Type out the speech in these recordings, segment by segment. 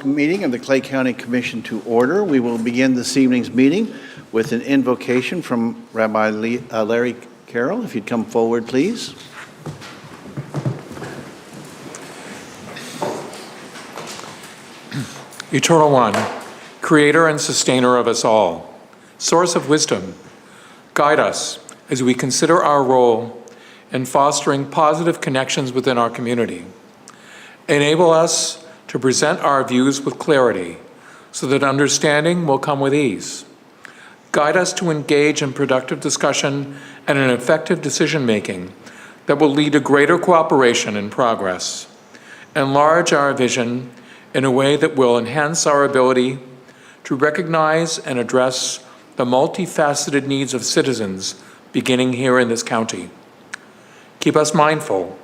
meeting of the Clay County Commission to order. We will begin this evening's meeting with an invocation from Rabbi Larry Carroll. If you'd come forward, please. Eternal One, Creator and Sustainer of us all, Source of wisdom, guide us as we consider our role in fostering positive connections within our community. Enable us to present our views with clarity so that understanding will come with ease. Guide us to engage in productive discussion and an effective decision-making that will lead to greater cooperation and progress. Enlarge our vision in a way that will enhance our ability to recognize and address the multifaceted needs of citizens beginning here in this county. Keep us mindful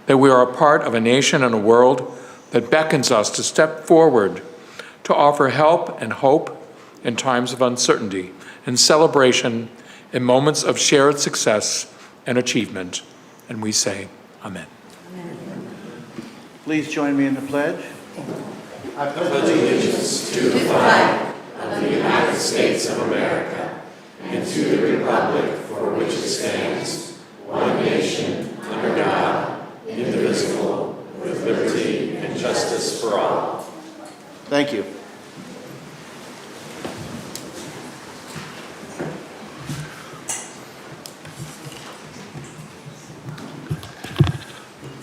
that we are a part of a nation and a world that beckons us to step forward to offer help and hope in times of uncertainty and celebration in moments of shared success and achievement. And we say, Amen. Amen. Please join me in the pledge. I pledge allegiance to the flag of the United States of America and to the republic for which it stands, one nation, under God, indivisible, with liberty and justice for all. Thank you.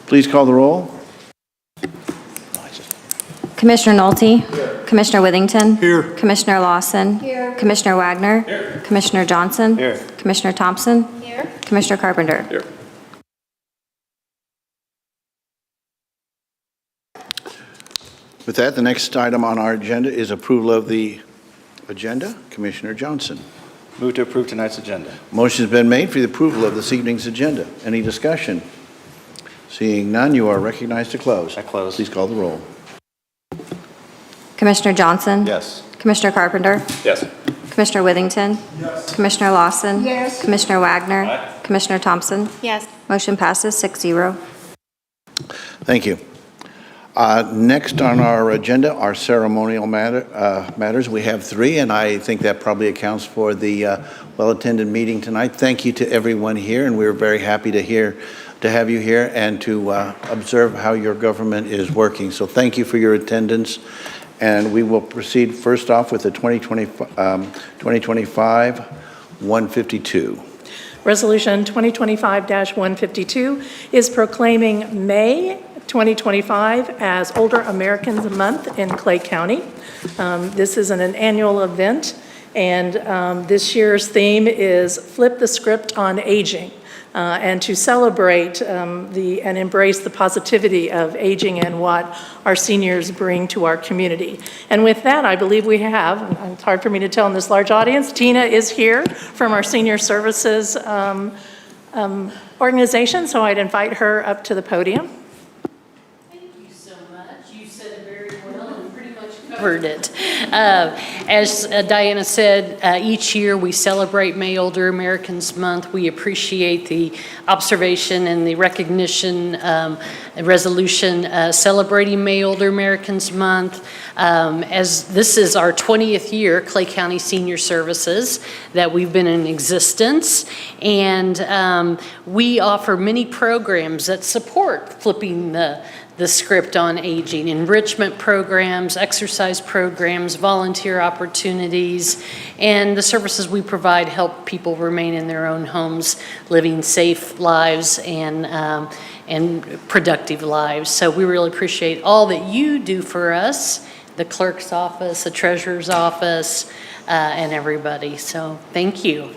Please call the roll. Commissioner Nolte? Here. Commissioner Withington? Here. Commissioner Lawson? Here. Commissioner Wagner? Here. Commissioner Johnson? Here. Commissioner Thompson? Here. Commissioner Carpenter? Here. With that, the next item on our agenda is approval of the agenda. Commissioner Johnson. Move to approve tonight's agenda. Motion's been made for the approval of this evening's agenda. Any discussion? Seeing none, you are recognized to close. I close. Please call the roll. Commissioner Johnson? Yes. Commissioner Carpenter? Yes. Commissioner Withington? Yes. Commissioner Lawson? Yes. Commissioner Wagner? Aye. Commissioner Thompson? Yes. Motion passes 6-0. Thank you. Next on our agenda are ceremonial matters. We have 3, and I think that probably accounts for the well-attended meeting tonight. Thank you to everyone here, and we're very happy to have you here and to observe how your government is working. So thank you for your attendance, and we will proceed first off with the 2025-152. Resolution 2025-152 is proclaiming May 2025 as Older Americans Month in Clay County. This is an annual event, and this year's theme is Flip the Script on Aging. And to celebrate and embrace the positivity of aging and what our seniors bring to our community. And with that, I believe we have, and it's hard for me to tell in this large audience, Tina is here from our Senior Services organization, so I'd invite her up to the podium. Thank you so much. You said it very well and pretty much covered it. As Diana said, each year we celebrate May Older Americans Month. We appreciate the observation and the recognition resolution celebrating May Older Americans Month. As this is our 20th year, Clay County Senior Services, that we've been in existence. And we offer many programs that support flipping the script on aging, enrichment programs, exercise programs, volunteer opportunities, and the services we provide help people remain in their own homes, living safe lives and productive lives. So we really appreciate all that you do for us, the clerk's office, the treasurer's office, and everybody. So thank you.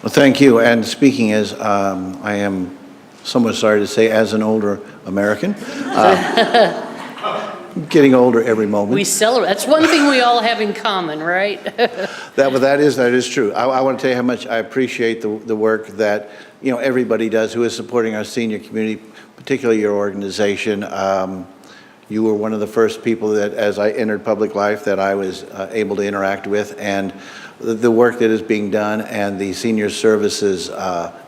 Well, thank you. And speaking as I am somewhat sorry to say, as an older American, getting older every moment. We celebrate. That's one thing we all have in common, right? That is true. I want to tell you how much I appreciate the work that everybody does who is supporting our senior community, particularly your organization. You were one of the first people that, as I entered public life, that I was able to interact with, and the work that is being done and the senior services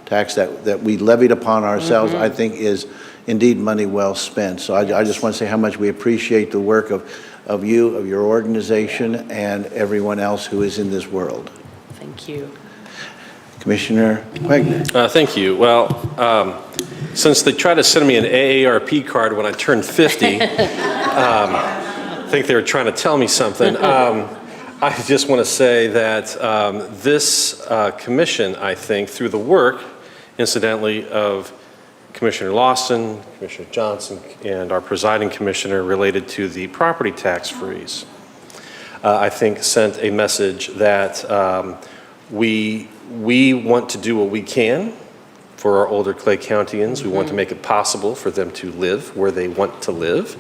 tax that we levied upon ourselves, I think is indeed money well spent. So I just want to say how much we appreciate the work of you, of your organization, and everyone else who is in this world. Thank you. Commissioner Wagner. Thank you. Well, since they tried to send me an AARP card when I turned 50, I think they were trying to tell me something. I just want to say that this commission, I think, through the work, incidentally, of Commissioner Lawson, Commissioner Johnson, and our presiding commissioner related to the property tax freeze, I think sent a message that we want to do what we can for our older Clay Countyans. We want to make it possible for them to live where they want to live.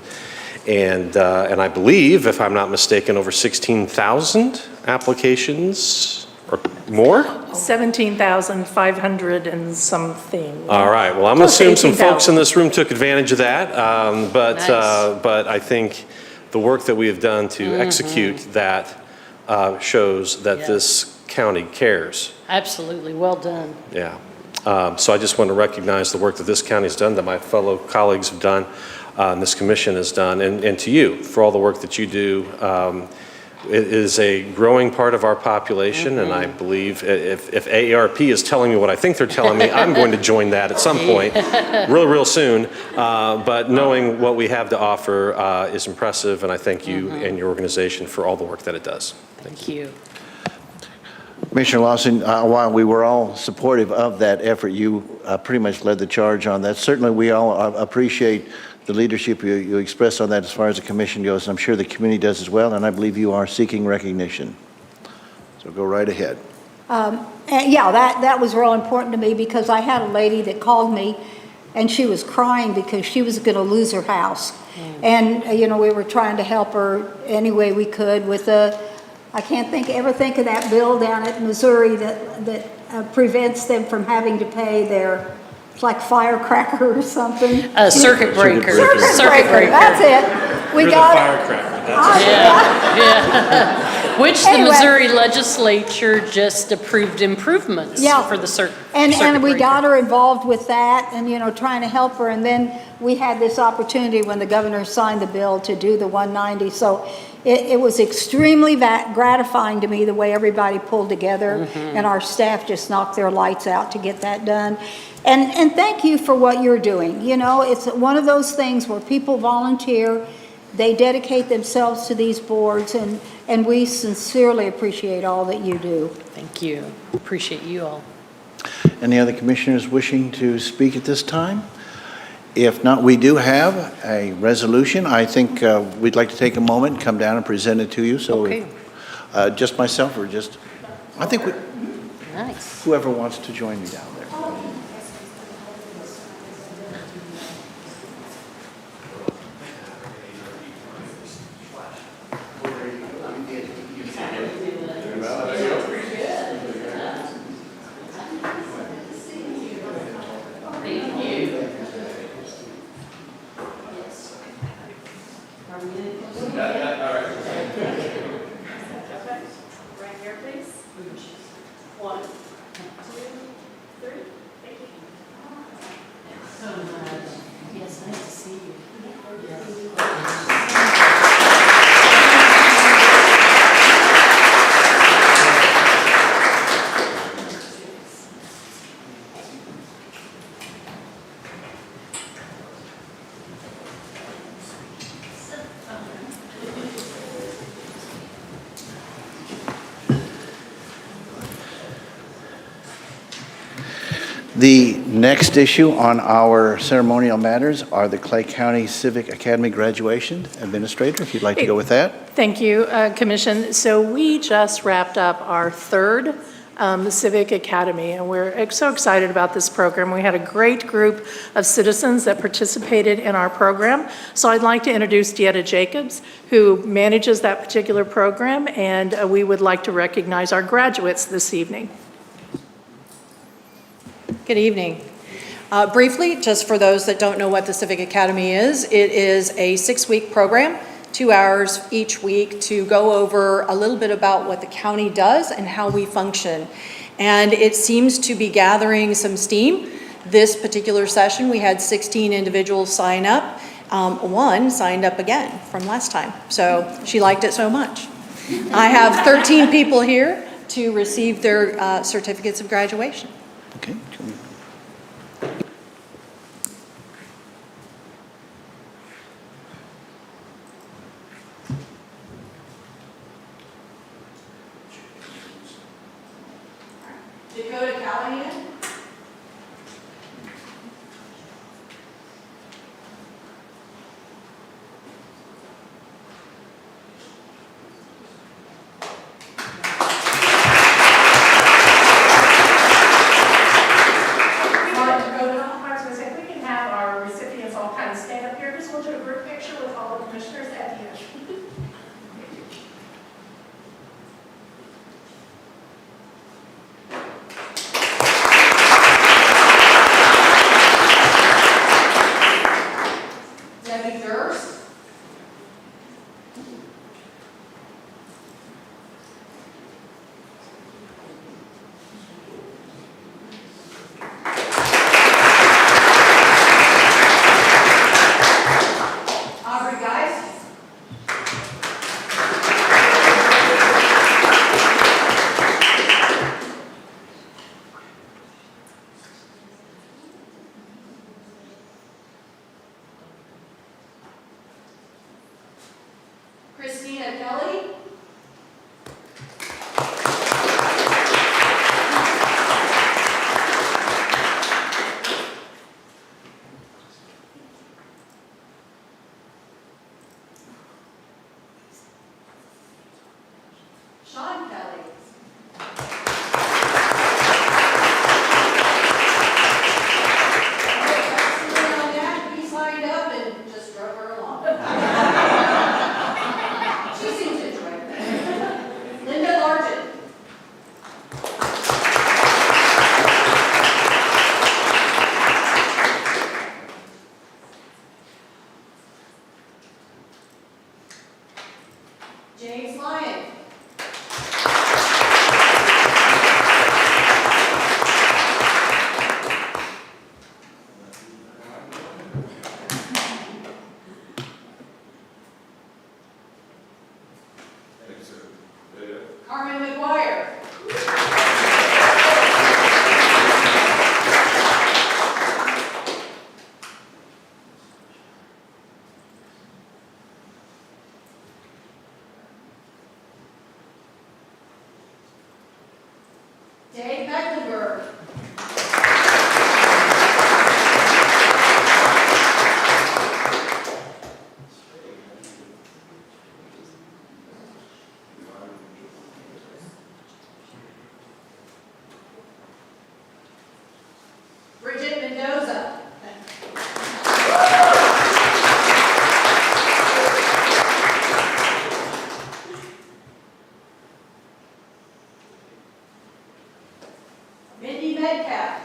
And I believe, if I'm not mistaken, over 16,000 applications or more? 17,500 and something. All right, well, I'm going to assume some folks in this room took advantage of that, Nice. but I think the work that we have done to execute that shows that Yeah. this county cares. Absolutely, well done. Yeah. So I just want to recognize the work that this county has done, that my fellow colleagues have done, and this commission has done, and to you for all the work that you do. It is a growing part of our population, and I believe if AARP is telling me what I think they're telling me, I'm going to join that at some point, real soon. But knowing what we have to offer is impressive, and I thank you and your organization for all the work that it does. Thank you. Commissioner Lawson, while we were all supportive of that effort, you pretty much led the charge on that. Certainly, we all appreciate the leadership you expressed on that as far as the commission goes, and I'm sure the community does as well, and I believe you are seeking recognition. So go right ahead. And yeah, that was real important to me because I had a lady that called me and she was crying because she was going to lose her house. And, you know, we were trying to help her any way we could with I can't ever think of that bill down at Missouri that prevents them from having to pay their, it's like firecracker or something. Circuit breaker. Circuit breaker, that's it. We got it. Yeah. Which the Anyway. Missouri legislature just approved improvements Yeah. for the circuit And we breaker. got her involved with that and, you know, trying to help her. And then we had this opportunity when the governor signed the bill to do the 190. So it was extremely gratifying to me the way everybody pulled together and our staff just knocked their lights out to get that done. And thank you for what you're doing. You know, it's one of those things where people volunteer, they dedicate themselves to these boards, and we sincerely appreciate all that you do. Thank you. Appreciate you all. Any other commissioners wishing to speak at this time? If not, we do have a resolution. I think we'd like to take a moment and come down and present it to you. So Okay. just myself or just, I think Nice. whoever wants to join me down there. Yes, nice to see you. The next issue on our ceremonial matters are the Clay County Civic Academy graduation. Administrator, if you'd like to go with that. Thank you, Commission. So we just wrapped up our third Civic Academy, and we're so excited about this program. We had a great group of citizens that participated in our program. So I'd like to introduce Dieta Jacobs, who manages that particular program, and we would like to recognize our graduates this evening. Good evening. Briefly, just for those that don't know what the Civic Academy is, it is a 6-week program, 2 hours each week to go over a little bit about what the county does and how we function. And it seems to be gathering some steam. This particular session, we had 16 individuals sign up. One signed up again from last time, so she liked it so much. I have 13 people here to receive their certificates of graduation. Okay. Dakota Callahan. I was going to say, if we can have our recipients all kind of stand up here, just we'll do a group picture with all the commissioners at the end. Debbie Durst. Aubrey Geist. Christina Kelly. Sean Kelly. He signed up and just drove her along. She seems to enjoy it. Linda Largent. James Lyon. Carmen McGuire. Dave Mecklenburg. Bridget Mendoza. Mindy Metcalf.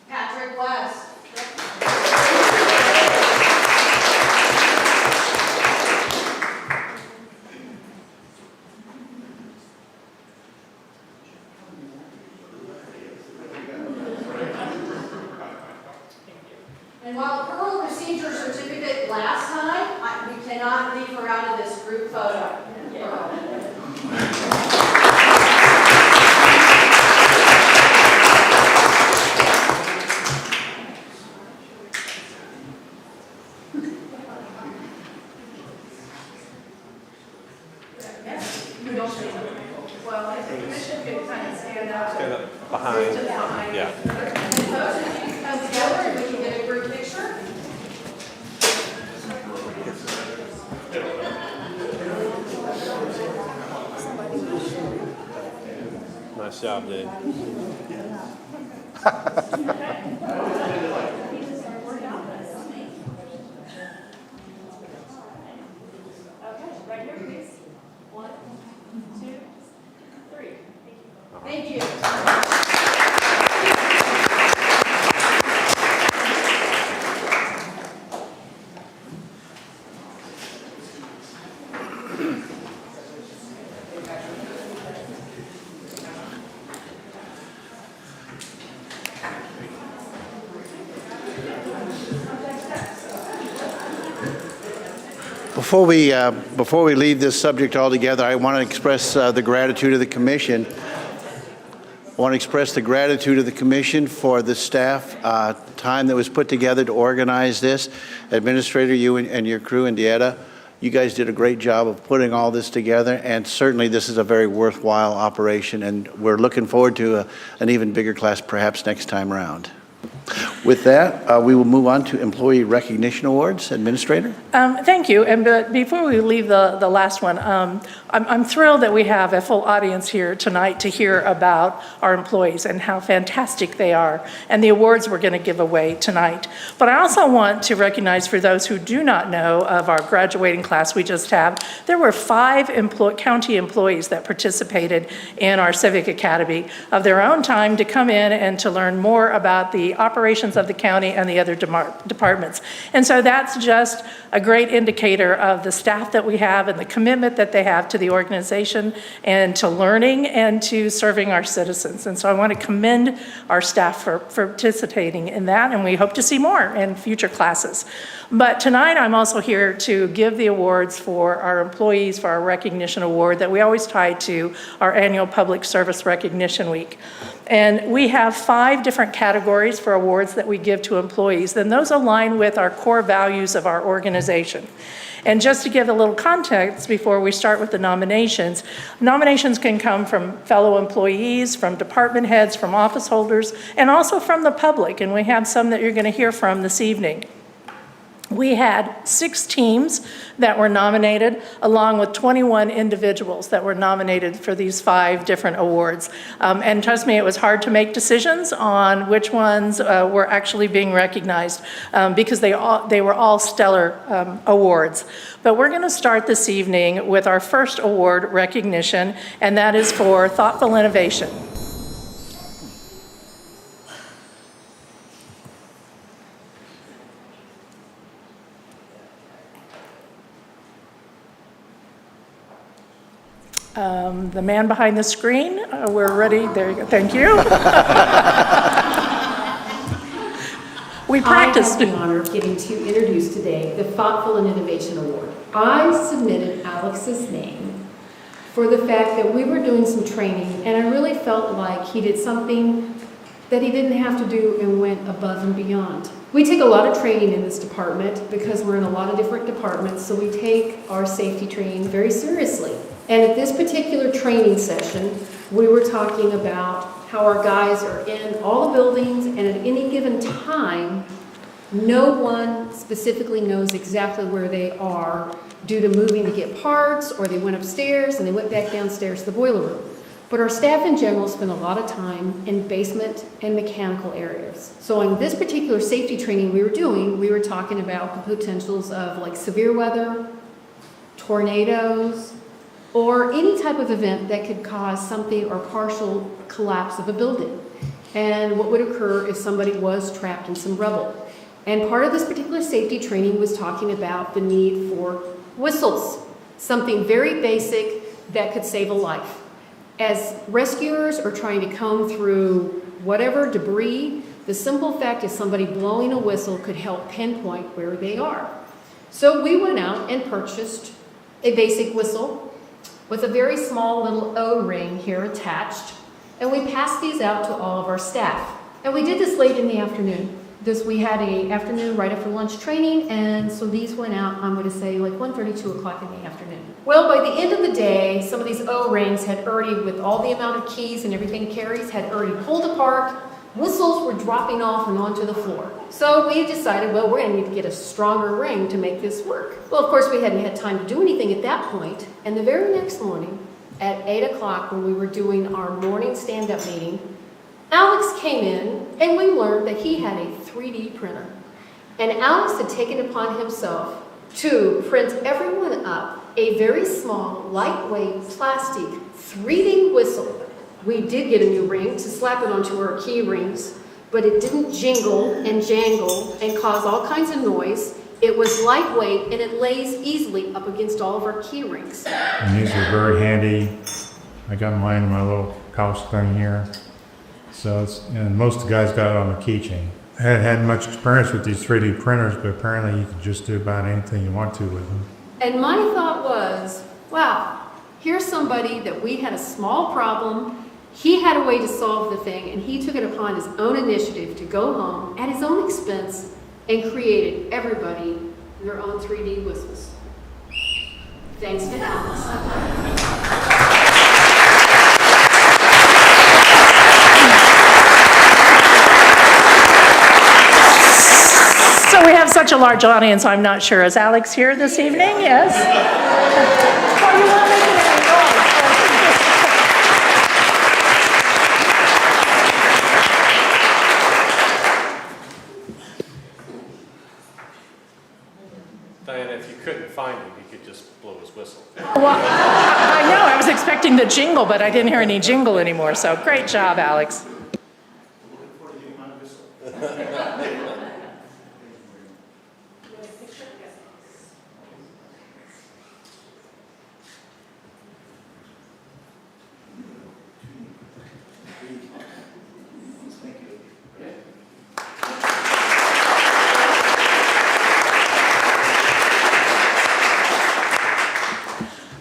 Patrick West. And while Pearl received her certificate last time, we cannot leave her out of this group photo. Well, if the commission could kind of stand up. Stand up behind. Just behind. Yeah. And folks, if you can come together and we can get a group picture. Nice job, Dave. Okay, right here, please. 1, 2, 3. Thank you. Before we leave this subject altogether, I want to express the gratitude of the commission. I want to express the gratitude of the commission for the staff time that was put together to organize this. Administrator, you and your crew in Dieta, you guys did a great job of putting all this together, and certainly this is a very worthwhile operation, and we're looking forward to an even bigger class perhaps next time around. With that, we will move on to Employee Recognition Awards. Administrator? Thank you. And but before we leave the last one, I'm thrilled that we have a full audience here tonight to hear about our employees and how fantastic they are and the awards we're going to give away tonight. But I also want to recognize, for those who do not know of our graduating class we just have, there were 5 county employees that participated in our Civic Academy of their own time to come in and to learn more about the operations of the county and the other departments. And so that's just a great indicator of the staff that we have and the commitment that they have to the organization and to learning and to serving our citizens. And so I want to commend our staff for participating in that, and we hope to see more in future classes. But tonight I'm also here to give the awards for our employees for our recognition award that we always tie to our annual Public Service Recognition Week. And we have 5 different categories for awards that we give to employees, and those align with our core values of our organization. And just to give a little context before we start with the nominations can come from fellow employees, from department heads, from office holders, and also from the public, and we have some that you're going to hear from this evening. We had 6 teams that were nominated, along with 21 individuals that were nominated for these 5 different awards. And trust me, it was hard to make decisions on which ones were actually being recognized because they were all stellar awards. But we're going to start this evening with our first award recognition, and that is for thoughtful innovation. The man behind the screen, we're ready. There you go. Thank you. We practiced. I have the honor of getting to introduce today the Thoughtful and Innovation Award. I submitted Alex's name for the fact that we were doing some training, and I really felt like he did something that he didn't have to do and went above and beyond. We take a lot of training in this department because we're in a lot of different departments, so we take our safety training very seriously. And at this particular training session, we were talking about how our guys are in all the buildings, and at any given time, no one specifically knows exactly where they are due to moving to get parts, or they went upstairs and they went back downstairs to the boiler room. But our staff in general spend a lot of time in basement and mechanical areas. So in this particular safety training we were doing, we were talking about the potentials of like severe weather, tornadoes, or any type of event that could cause something or partial collapse of a building. And what would occur if somebody was trapped in some rubble. And part of this particular safety training was talking about the need for whistles, something very basic that could save a life. As rescuers are trying to comb through whatever debris, the simple fact is somebody blowing a whistle could help pinpoint where they are. So we went out and purchased a basic whistle with a very small little O-ring here attached, and we passed these out to all of our staff. And we did this late in the afternoon. We had an afternoon right after lunch training, and so these went out, I'm going to say like 1:30, 2 o'clock in the afternoon. Well, by the end of the day, some of these O-rings had already, with all the amount of keys and everything it carries, had already pulled apart. Whistles were dropping off and onto the floor. So we decided, well, we're going to need to get a stronger ring to make this work. Well, of course, we hadn't had time to do anything at that point, and the very next morning, at 8 o'clock, when we were doing our morning stand-up meeting, Alex came in, and we learned that he had a 3D printer. And Alex had taken it upon himself to print everyone up a very small, lightweight, plastic 3D whistle. We did get a new ring to slap it onto our key rings, but it didn't jingle and jangle and cause all kinds of noise. It was lightweight, and it lays easily up against all of our key rings. And these are very handy. I got mine in my little pouch thing here. So and most of the guys got it on a keychain. I hadn't had much experience with these 3D printers, but apparently you can just do about anything you want to with them. And my thought was, wow, here's somebody that we had a small problem. He had a way to solve the thing, and he took it upon his own initiative to go home at his own expense and created everybody their own 3D whistles. Thanks to Alex. So we have such a large audience, I'm not sure. Is Alex here this evening? Yes? Oh, you want to make it any noise? Diana, if you couldn't find him, you could just blow his whistle. Well, I know, I was expecting the jingle, but I didn't hear any jingle anymore, so great job, Alex.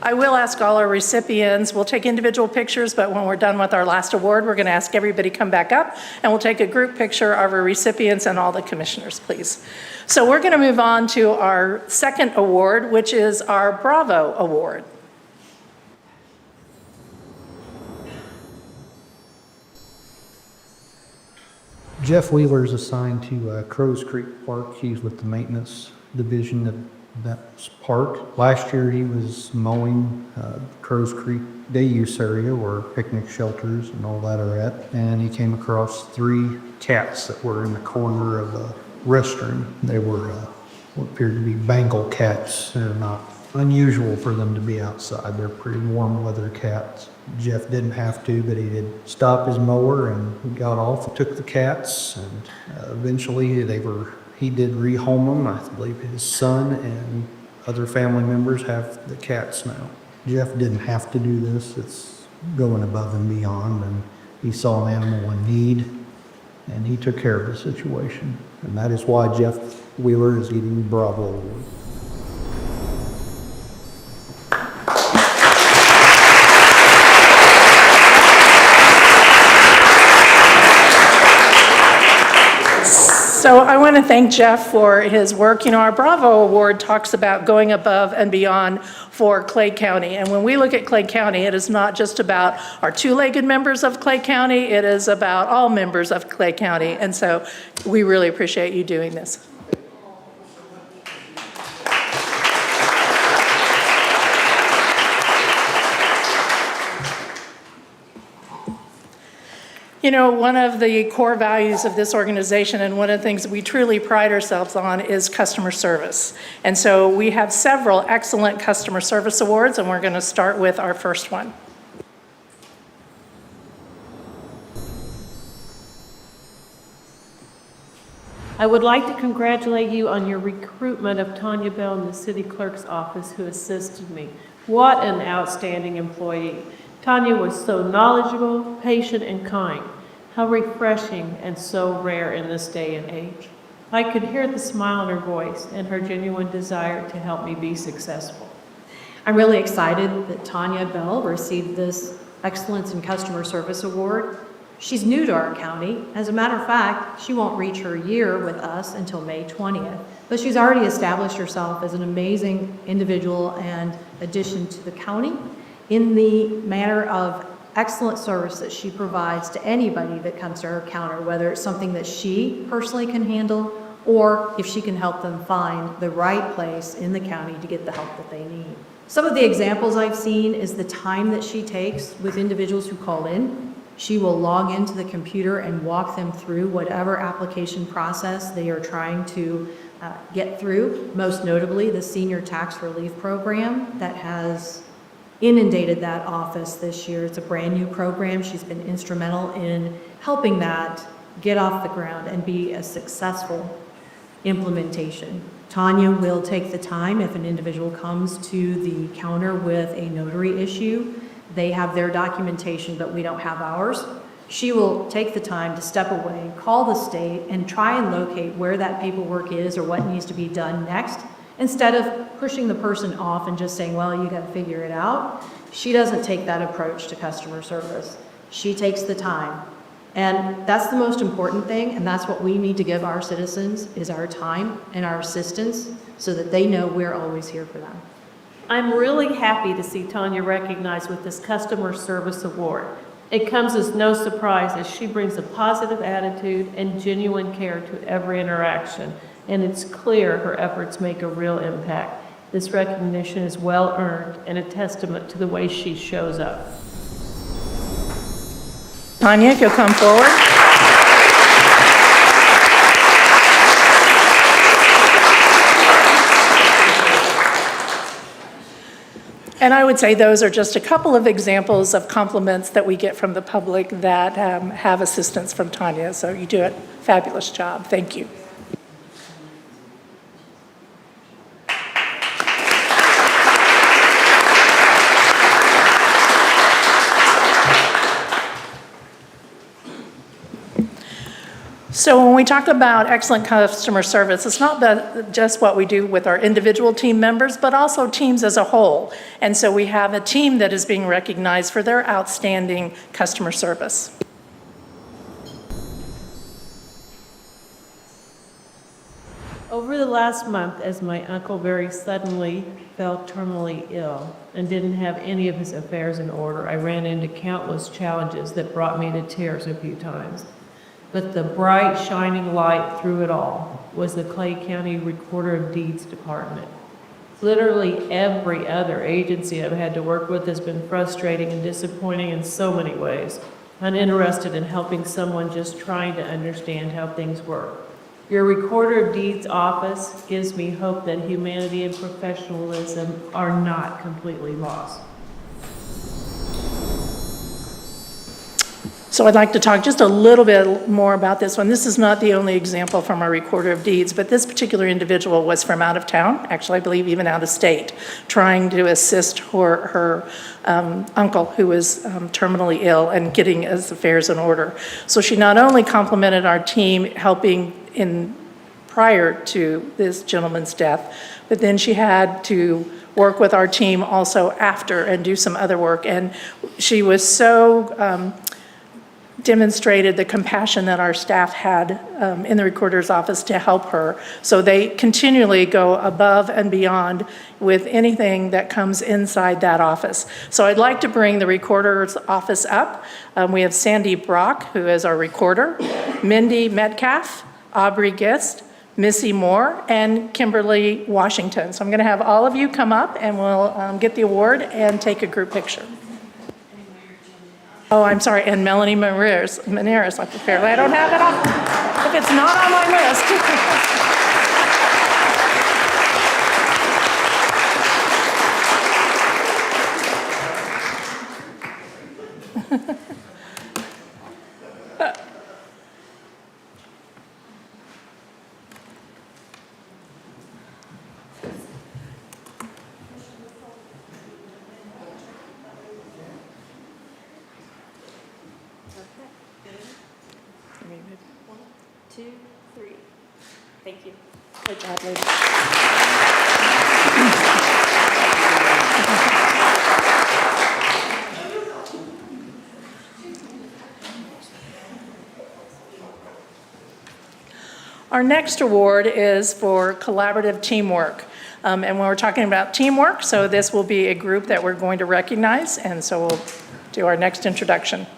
I will ask all our recipients, we'll take individual pictures, but when we're done with our last award, we're going to ask everybody come back up, and we'll take a group picture of our recipients and all the commissioners, please. So we're going to move on to our second award, which is our Bravo Award. Jeff Wheeler is assigned to Crows Creek Park. He's with the maintenance division of that park. Last year he was mowing Crows Creek day use area where picnic shelters and all that are at, and he came across 3 cats that were in the corner of a restroom. They were what appeared to be Bengal cats. They're not unusual for them to be outside. They're pretty warm weather cats. Jeff didn't have to, but he did stop his mower and he got off and took the cats, and eventually he did rehome them. I believe his son and other family members have the cats now. Jeff didn't have to do this. It's going above and beyond, and he saw an animal in need and he took care of the situation. And that is why Jeff Wheeler is getting the Bravo Award. So I want to thank Jeff for his work. You know, our Bravo Award talks about going above and beyond for Clay County. And when we look at Clay County, it is not just about our two-legged members of Clay County, it is about all members of Clay County. And so we really appreciate you doing this. You know, one of the core values of this organization and one of the things that we truly pride ourselves on is customer service. And so we have several excellent customer service awards, and we're going to start with our first one. I would like to congratulate you on your recruitment of Tanya Bell in the city clerk's office, who assisted me. What an outstanding employee. Tanya was so knowledgeable, patient, and kind. How refreshing and so rare in this day and age. I could hear the smile in her voice and her genuine desire to help me be successful. I'm really excited that Tanya Bell received this Excellence in Customer Service Award. She's new to our county. As a matter of fact, she won't reach her year with us until May 20th, but she's already established herself as an amazing individual and addition to the county in the manner of excellent service that she provides to anybody that comes to her counter, whether it's something that she personally can handle or if she can help them find the right place in the county to get the help that they need. Some of the examples I've seen is the time that she takes with individuals who call in. She will log into the computer and walk them through whatever application process they are trying to get through, most notably the Senior Tax Relief Program that has inundated that office this year. It's a brand new program. She's been instrumental in helping that get off the ground and be a successful implementation. Tanya will take the time if an individual comes to the counter with a notary issue. They have their documentation, but we don't have ours. She will take the time to step away, call the state, and try and locate where that paperwork is or what needs to be done next. Instead of pushing the person off and just saying, well, you got to figure it out, she doesn't take that approach to customer service. She takes the time. And that's the most important thing, and that's what we need to give our citizens, is our time and our assistance so that they know we're always here for them. I'm really happy to see Tanya recognized with this Customer Service Award. It comes as no surprise as she brings a positive attitude and genuine care to every interaction, and it's clear her efforts make a real impact. This recognition is well earned and a testament to the way she shows up. Tanya, if you'll come forward. And I would say those are just a couple of examples of compliments that we get from the public that have assistance from Tanya. So you do a fabulous job. Thank you. So when we talk about excellent customer service, it's not just what we do with our individual team members, but also teams as a whole. And so we have a team that is being recognized for their outstanding customer service. Over the last month, as my uncle very suddenly fell terminally ill and didn't have any of his affairs in order, I ran into countless challenges that brought me to tears a few times. But the bright, shining light through it all was the Clay County Recorder of Deeds Department. Literally every other agency I've had to work with has been frustrating and disappointing in so many ways. I'm interested in helping someone just trying to understand how things work. Your Recorder of Deeds office gives me hope that humanity and professionalism are not completely lost. So I'd like to talk just a little bit more about this one. This is not the only example from our Recorder of Deeds, but this particular individual was from out of town, actually I believe even out of state, trying to assist her uncle who was terminally ill and getting his affairs in order. So she not only complimented our team helping prior to this gentleman's death, but then she had to work with our team also after and do some other work. And she was so demonstrated the compassion that our staff had in the recorder's office to help her. So they continually go above and beyond with anything that comes inside that office. So I'd like to bring the recorder's office up. We have Sandy Brock, who is our recorder, Mindy Metcalf, Aubrey Gist, Missy Moore, and Kimberly Washington. So I'm going to have all of you come up and we'll get the award and take a group picture. Oh, I'm sorry, and Melanie Maneras, apparently I don't have it on, if it's not on my list. Thank you. Good job, ladies. Our next award is for collaborative teamwork. And when we're talking about teamwork, so this will be a group that we're going to recognize, and so we'll do our next introduction.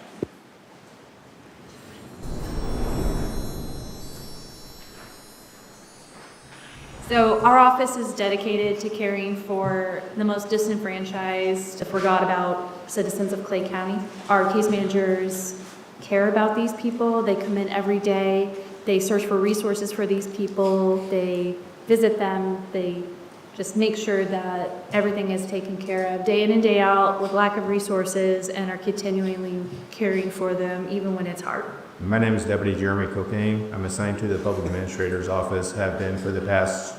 So our office is dedicated to caring for the most disenfranchised, forgot about citizens of Clay County. Our case managers care about these people. They come in every day. They search for resources for these people. They visit them. They just make sure that everything is taken care of day in and day out with lack of resources, and are continually caring for them even when it's hard. My name is Deputy Jeremy Cocaine. I'm assigned to the Public Administrator's Office, have been for the past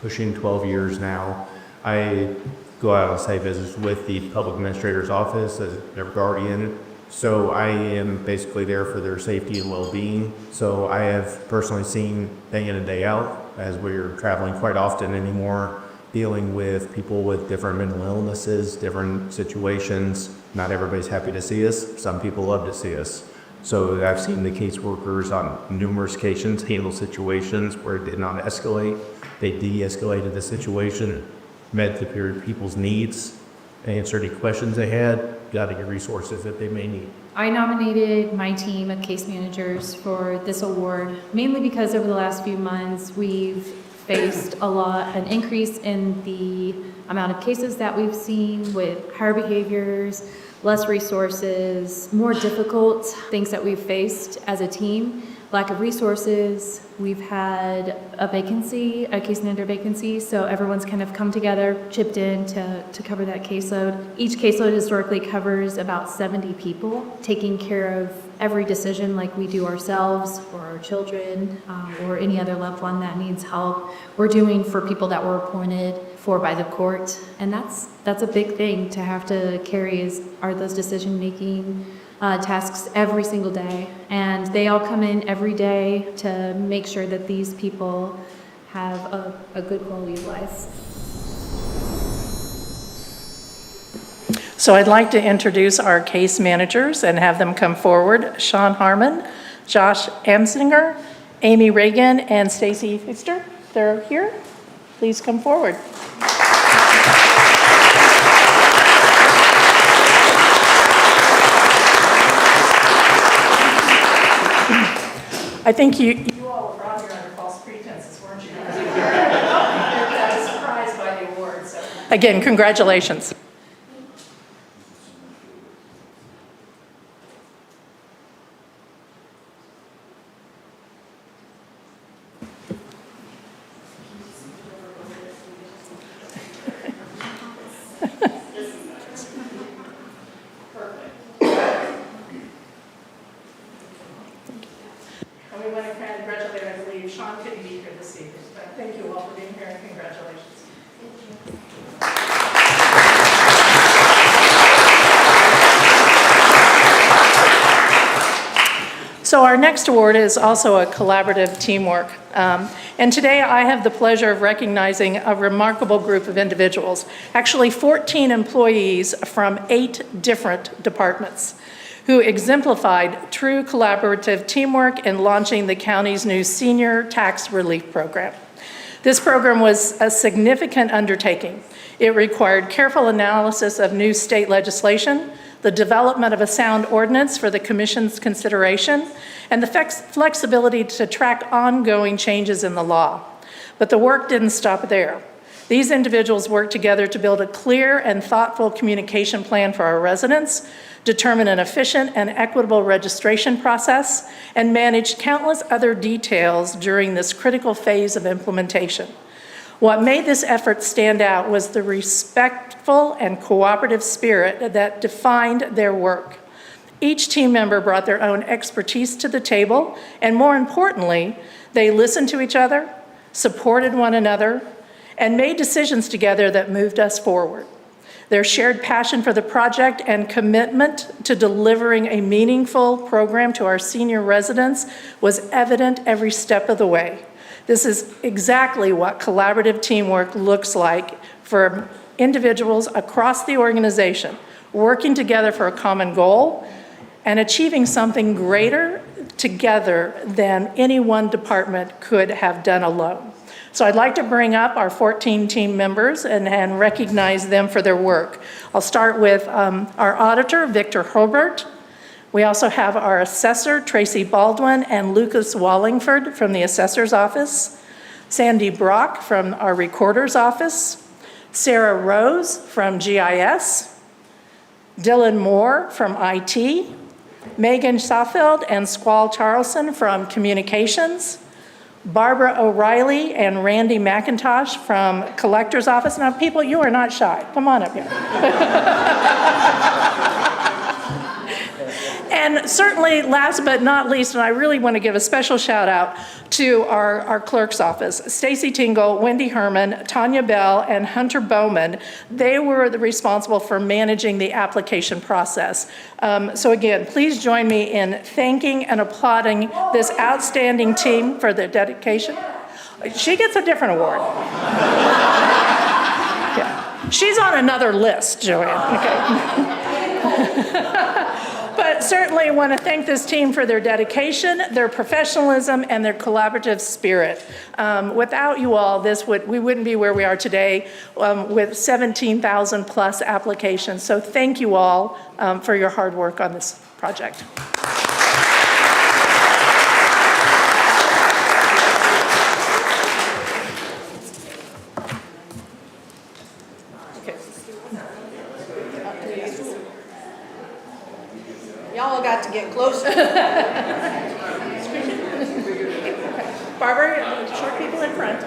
pushing 12 years now. I go out on site visits with the Public Administrator's Office as their guardian. So I am basically there for their safety and well-being. So I have personally seen day in and day out, as we're traveling quite often anymore, dealing with people with different mental illnesses, different situations. Not everybody's happy to see us. Some people love to see us. So I've seen the caseworkers on numerous occasions handle situations where it did not escalate. They de-escalated the situation, met the people's needs, answered any questions they had, got any resources that they may need. I nominated my team of case managers for this award, mainly because over the last few months, we've faced an increase in the amount of cases that we've seen with higher behaviors, less resources, more difficult things that we've faced as a team, lack of resources. We've had a vacancy, a case manager vacancy, so everyone's kind of come together, chipped in to cover that caseload. Each caseload historically covers about 70 people, taking care of every decision like we do ourselves or our children or any other loved one that needs help. We're doing for people that were appointed for by the court, and that's a big thing to have to carry are those decision-making tasks every single day, and they all come in every day to make sure that these people have a good quality of life. So I'd like to introduce our case managers and have them come forward. Sean Harmon, Josh Amsinger, Amy Reagan, and Stacy Pfister. They're here. Please come forward. I think you all were brought here under false pretenses, weren't you? I was surprised by the award. So. Again, congratulations. And we want to congratulate, I believe, Sean couldn't be here this evening, but thank you all for being here and congratulations. So our next award is also a collaborative teamwork. And today I have the pleasure of recognizing a remarkable group of individuals, actually 14 employees from 8 different departments, who exemplified true collaborative teamwork in launching the county's new Senior Tax Relief Program. This program was a significant undertaking. It required careful analysis of new state legislation, the development of a sound ordinance for the Commission's consideration, and the flexibility to track ongoing changes in the law. But the work didn't stop there. These individuals worked together to build a clear and thoughtful communication plan for our residents, determine an efficient and equitable registration process, and manage countless other details during this critical phase of implementation. What made this effort stand out was the respectful and cooperative spirit that defined their work. Each team member brought their own expertise to the table, and more importantly, they listened to each other, supported one another, and made decisions together that moved us forward. Their shared passion for the project and commitment to delivering a meaningful program to our senior residents was evident every step of the way. This is exactly what collaborative teamwork looks like for individuals across the organization, working together for a common goal and achieving something greater together than any one department could have done alone. So I'd like to bring up our 14 team members and recognize them for their work. I'll start with our auditor, Victor Hobart. We also have our assessor, Tracy Baldwin, and Lucas Wallingford from the assessor's office, Sandy Brock from our recorder's office, Sarah Rose from GIS, Dylan Moore from IT, Megan Safeld and Squall Charlson from communications, Barbara O'Reilly and Randy McIntosh from collector's office. Now, people, you are not shy. Come on up here. And certainly, last but not least, and I really want to give a special shout out to our clerk's office, Stacy Tingle, Wendy Herman, Tanya Bell, and Hunter Bowman. They were responsible for managing the application process. So again, please join me in thanking and applauding this outstanding team for their dedication. She gets a different award. She's on another list, Joanne, okay? But certainly want to thank this team for their dedication, their professionalism, and their collaborative spirit. Without you all, we wouldn't be where we are today with 17,000 plus applications. So thank you all for your hard work on this project. Y'all got to get closer. Barbara, short people in front.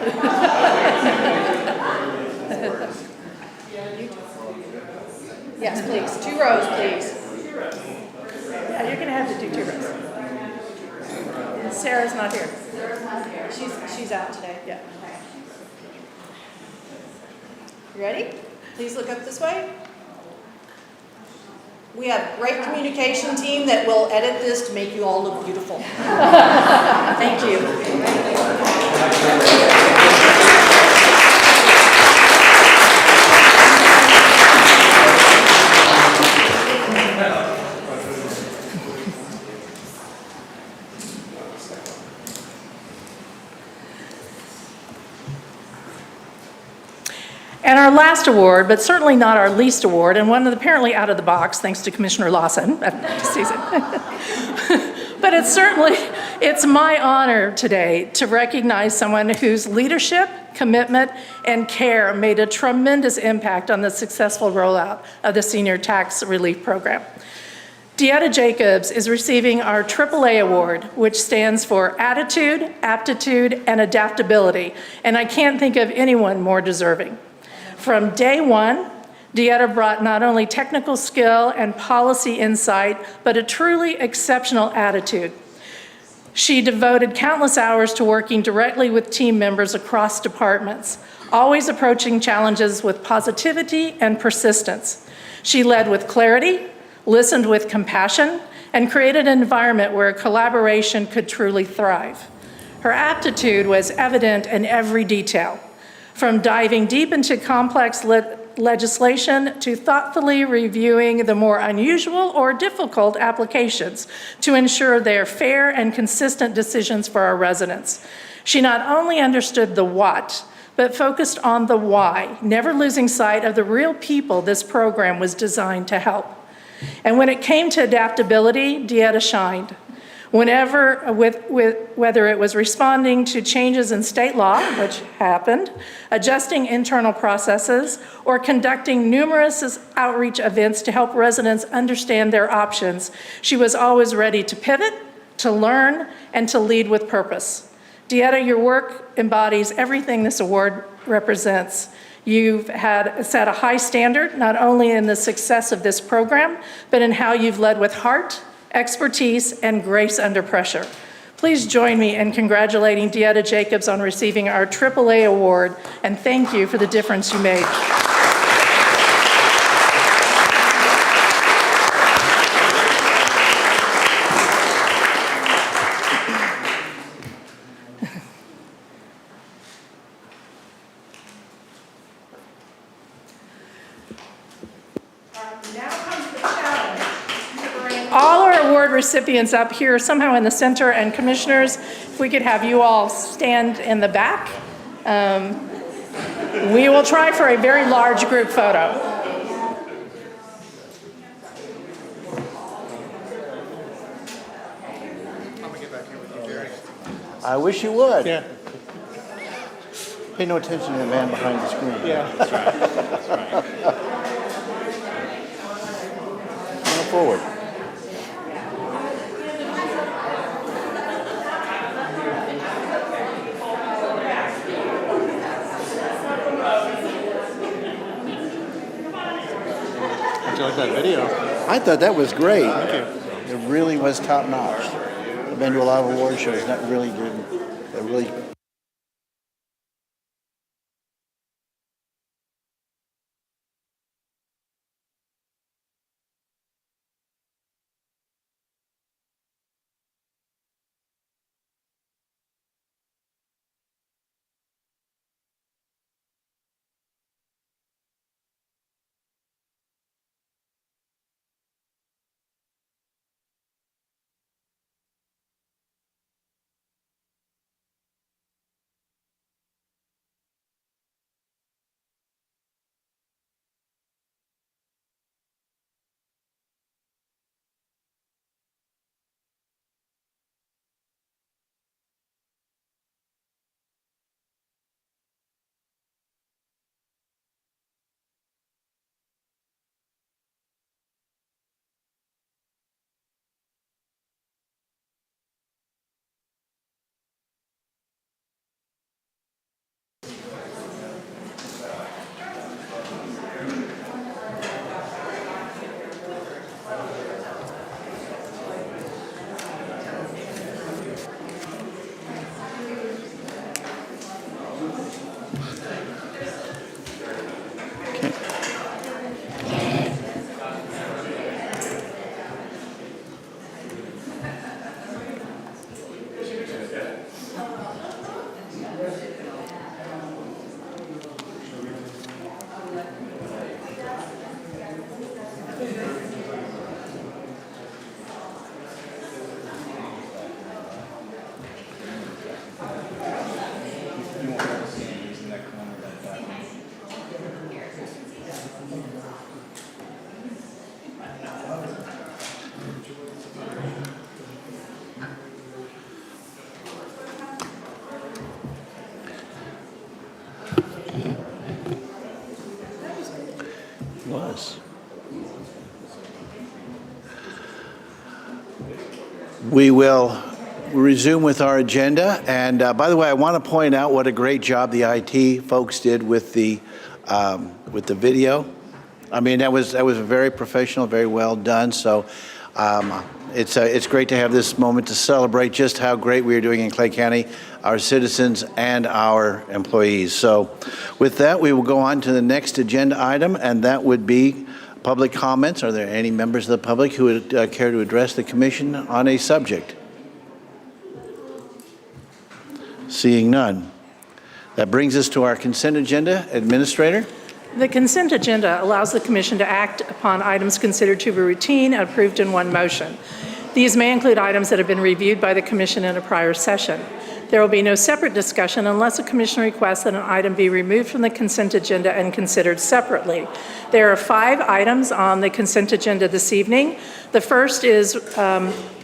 Yes, please. 2 rows, please. Yeah, you're going to have to do 2 rows. Sarah's not here. She's out today. Yeah. You ready? Please look up this way. We have a great communication team that will edit this to make you all look beautiful. Thank you. And our last award, but certainly not our least award, and one of the apparently out of the box, thanks to Commissioner Lawson, but it's my honor today to recognize someone whose leadership, commitment, and care made a tremendous impact on the successful rollout of the Senior Tax Relief Program. Deetta Jacobs is receiving our AAA award, which stands for Attitude, Aptitude, and Adaptability, and I can't think of anyone more deserving. From day one, Deetta brought not only technical skill and policy insight, but a truly exceptional attitude. She devoted countless hours to working directly with team members across departments, always approaching challenges with positivity and persistence. She led with clarity, listened with compassion, and created an environment where collaboration could truly thrive. Her aptitude was evident in every detail, from diving deep into complex legislation to thoughtfully reviewing the more unusual or difficult applications to ensure they are fair and consistent decisions for our residents. She not only understood the what, but focused on the why, never losing sight of the real people this program was designed to help. And when it came to adaptability, Deetta shined. Whether it was responding to changes in state law, which happened, adjusting internal processes, or conducting numerous outreach events to help residents understand their options, she was always ready to pivot, to learn, and to lead with purpose. Deetta, your work embodies everything this award represents. You've set a high standard, not only in the success of this program, but in how you've led with heart, expertise, and grace under pressure. Please join me in congratulating Deetta Jacobs on receiving our AAA award, and thank you for the difference you made. All our award recipients up here, somehow in the center, and commissioners, if we could have you all stand in the back. We will try for a very large group photo. I wish you would. Yeah. Pay no attention to the man behind the screen. Yeah, that's right. That's right. Come forward. Enjoyed that video. I thought that was great. Thank you. It really was top notch. I've been to a lot of award shows. That really We will resume with our agenda. And by the way, I want to point out what a great job the IT folks did with the video. I mean, that was very professional, very well done. So it's great to have this moment to celebrate just how great we are doing in Clay County, our citizens and our employees. So with that, we will go on to the next agenda item, and that would be public comments. Are there any members of the public who would care to address the commission on a subject? Seeing none. That brings us to our consent agenda. Administrator? The consent agenda allows the commission to act upon items considered to be routine and approved in one motion. These may include items that have been reviewed by the commission in a prior session. There will be no separate discussion unless a commission requests that an item be removed from the consent agenda and considered separately. There are 5 items on the consent agenda this evening. The first is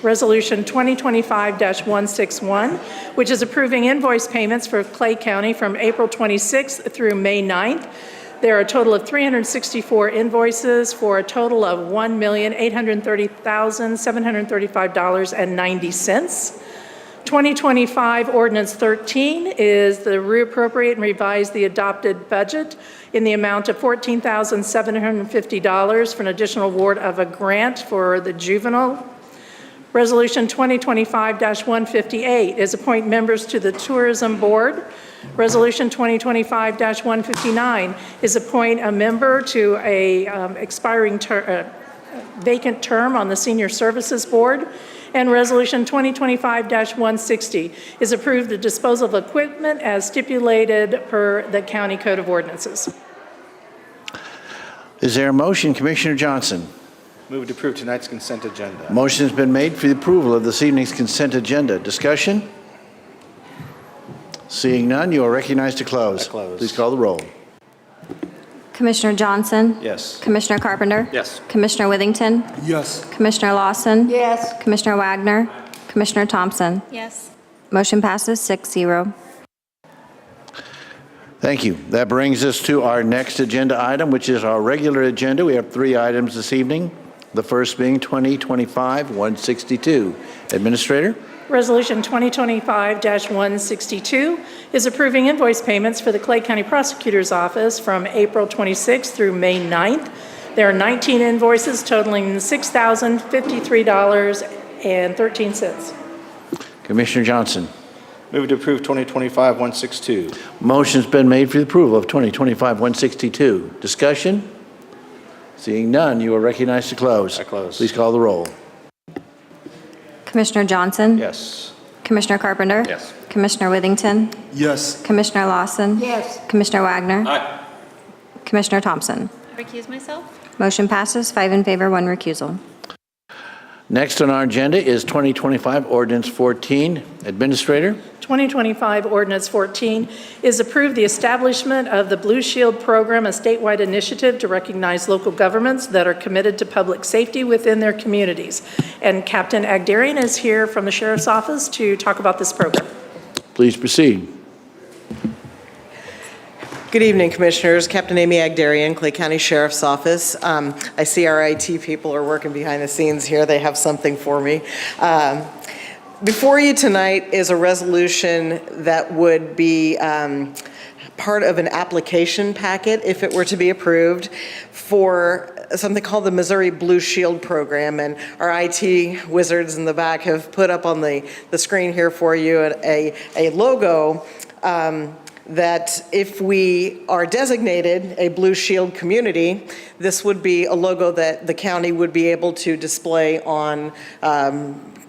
Resolution 2025-161, which is approving invoice payments for Clay County from April 26th through May 9th. There are a total of 364 invoices for a total of $1,830,735.90. 2025 Ordinance 13 is to reappropriate and revise the adopted budget in the amount of $14,750 for an additional award of a grant for the juvenile. Resolution 2025-158 is appoint members to the Tourism Board. Resolution 2025-159 is appoint a member to a vacant term on the Senior Services Board. And Resolution 2025-160 is approve the disposal of equipment as stipulated per the County Code of Ordinances. Is there a motion? Commissioner Johnson. Move to approve tonight's consent agenda. Motion has been made for the approval of this evening's consent agenda. Discussion? Seeing none, you are recognized to close. I close. Please call the roll. Commissioner Johnson? Yes. Commissioner Carpenter? Yes. Commissioner Withington? Yes. Commissioner Lawson? Yes. Commissioner Wagner? Commissioner Thompson? Yes. Motion passes 6-0. Thank you. That brings us to our next agenda item, which is our regular agenda. We have 3 items this evening. The first being 2025-162. Administrator? Resolution 2025-162 is approving invoice payments for the Clay County Prosecutor's Office from April 26th through May 9th. There are 19 invoices totaling $6,053.13. Commissioner Johnson. Move to approve 2025-162. Motion's been made for the approval of 2025-162. Discussion? Seeing none, you are recognized to close. I close. Please call the roll. Commissioner Johnson? Yes. Commissioner Carpenter? Yes. Commissioner Withington? Yes. Commissioner Lawson? Yes. Commissioner Wagner? Aye. Commissioner Thompson? Recuse myself? Motion passes 5 in favor, 1 recusal. Next on our agenda is 2025 Ordinance 14. Administrator? 2025 Ordinance 14 is approve the establishment of the Blue Shield Program, a statewide initiative to recognize local governments that are committed to public safety within their communities. And Captain Agdarian is here from the Sheriff's Office to talk about this program. Please proceed. Good evening, Commissioners. Captain Amy Agdarian, Clay County Sheriff's Office. I see our IT people are working behind the scenes here. They have something for me. Before you tonight is a resolution that would be part of an application packet, if it were to be approved, for something called the Missouri Blue Shield Program. And our IT wizards in the back have put up on the screen here for you a logo that if we are designated a Blue Shield community, this would be a logo that the county would be able to display on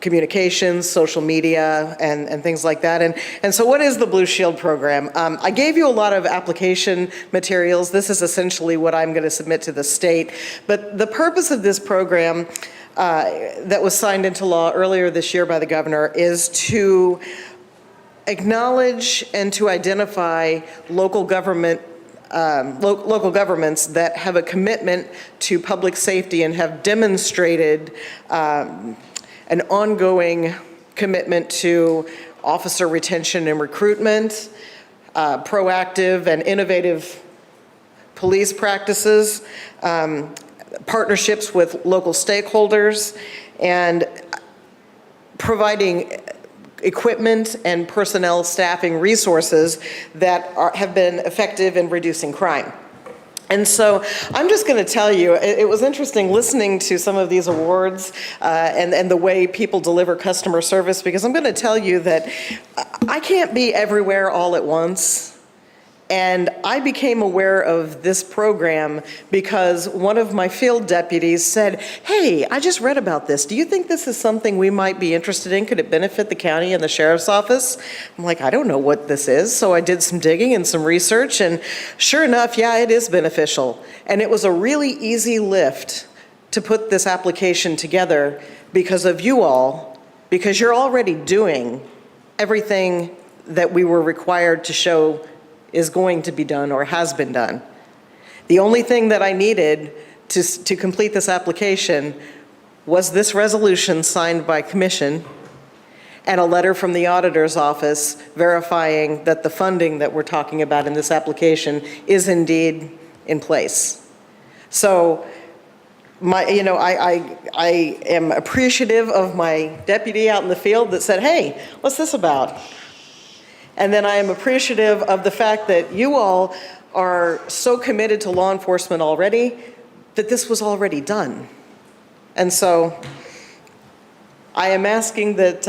communications, social media, and things like that. And so what is the Blue Shield program? I gave you a lot of application materials. This is essentially what I'm going to submit to the state. But the purpose of this program that was signed into law earlier this year by the governor is to acknowledge and to identify local governments that have a commitment to public safety and have demonstrated an ongoing commitment to officer retention and recruitment, proactive and innovative police practices, partnerships with local stakeholders, and providing equipment and personnel staffing resources that have been effective in reducing crime. And so I'm just going to tell you, it was interesting listening to some of these awards and the way people deliver customer service, because I'm going to tell you that I can't be everywhere all at once. And I became aware of this program because one of my field deputies said, hey, I just read about this. Do you think this is something we might be interested in? Could it benefit the county and the sheriff's office? I'm like, I don't know what this is. So I did some digging and some research, and sure enough, yeah, it is beneficial. And it was a really easy lift to put this application together because of you all, because you're already doing everything that we were required to show is going to be done or has been done. The only thing that I needed to complete this application was this resolution signed by commission and a letter from the auditor's office verifying that the funding that we're talking about in this application is indeed in place. So I am appreciative of my deputy out in the field that said, hey, what's this about? And then I am appreciative of the fact that you all are so committed to law enforcement already that this was already done. And so I am asking that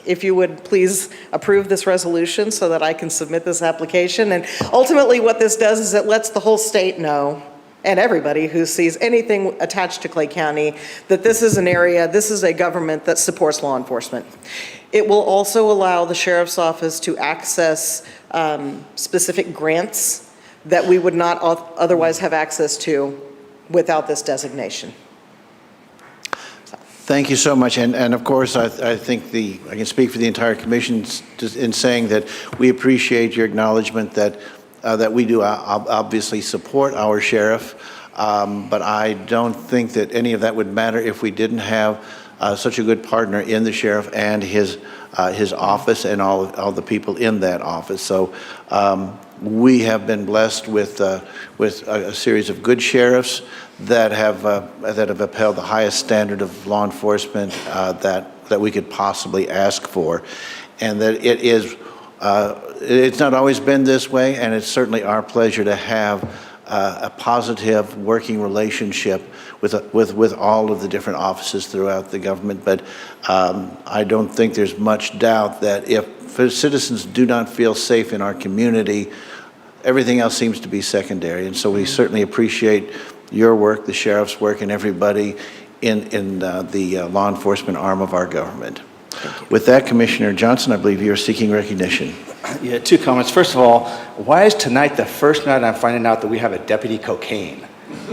if you would please approve this resolution so that I can submit this application. And ultimately what this does is it lets the whole state know, and everybody who sees anything attached to Clay County, that this is an area, this is a government that supports law enforcement. It will also allow the sheriff's office to access specific grants that we would not otherwise have access to without this designation. Thank you so much. And of course, I think I can speak for the entire commission in saying that we appreciate your acknowledgement that we do obviously support our sheriff, but I don't think that any of that would matter if we didn't have such a good partner in the sheriff and his office and all the people in that office. So we have been blessed with a series of good sheriffs that have upheld the highest standard of law enforcement that we could possibly ask for, and that it is. It's not always been this way, and it's certainly our pleasure to have a positive working relationship with all of the different offices throughout the government. But I don't think there's much doubt that if citizens do not feel safe in our community, everything else seems to be secondary. And so we certainly appreciate your work, the sheriff's work, and everybody in the law enforcement arm of our government. With that, Commissioner Johnson, I believe you're seeking recognition. Yeah, 2 comments. First of all, why is tonight the first night I'm finding out that we have a deputy cocaine?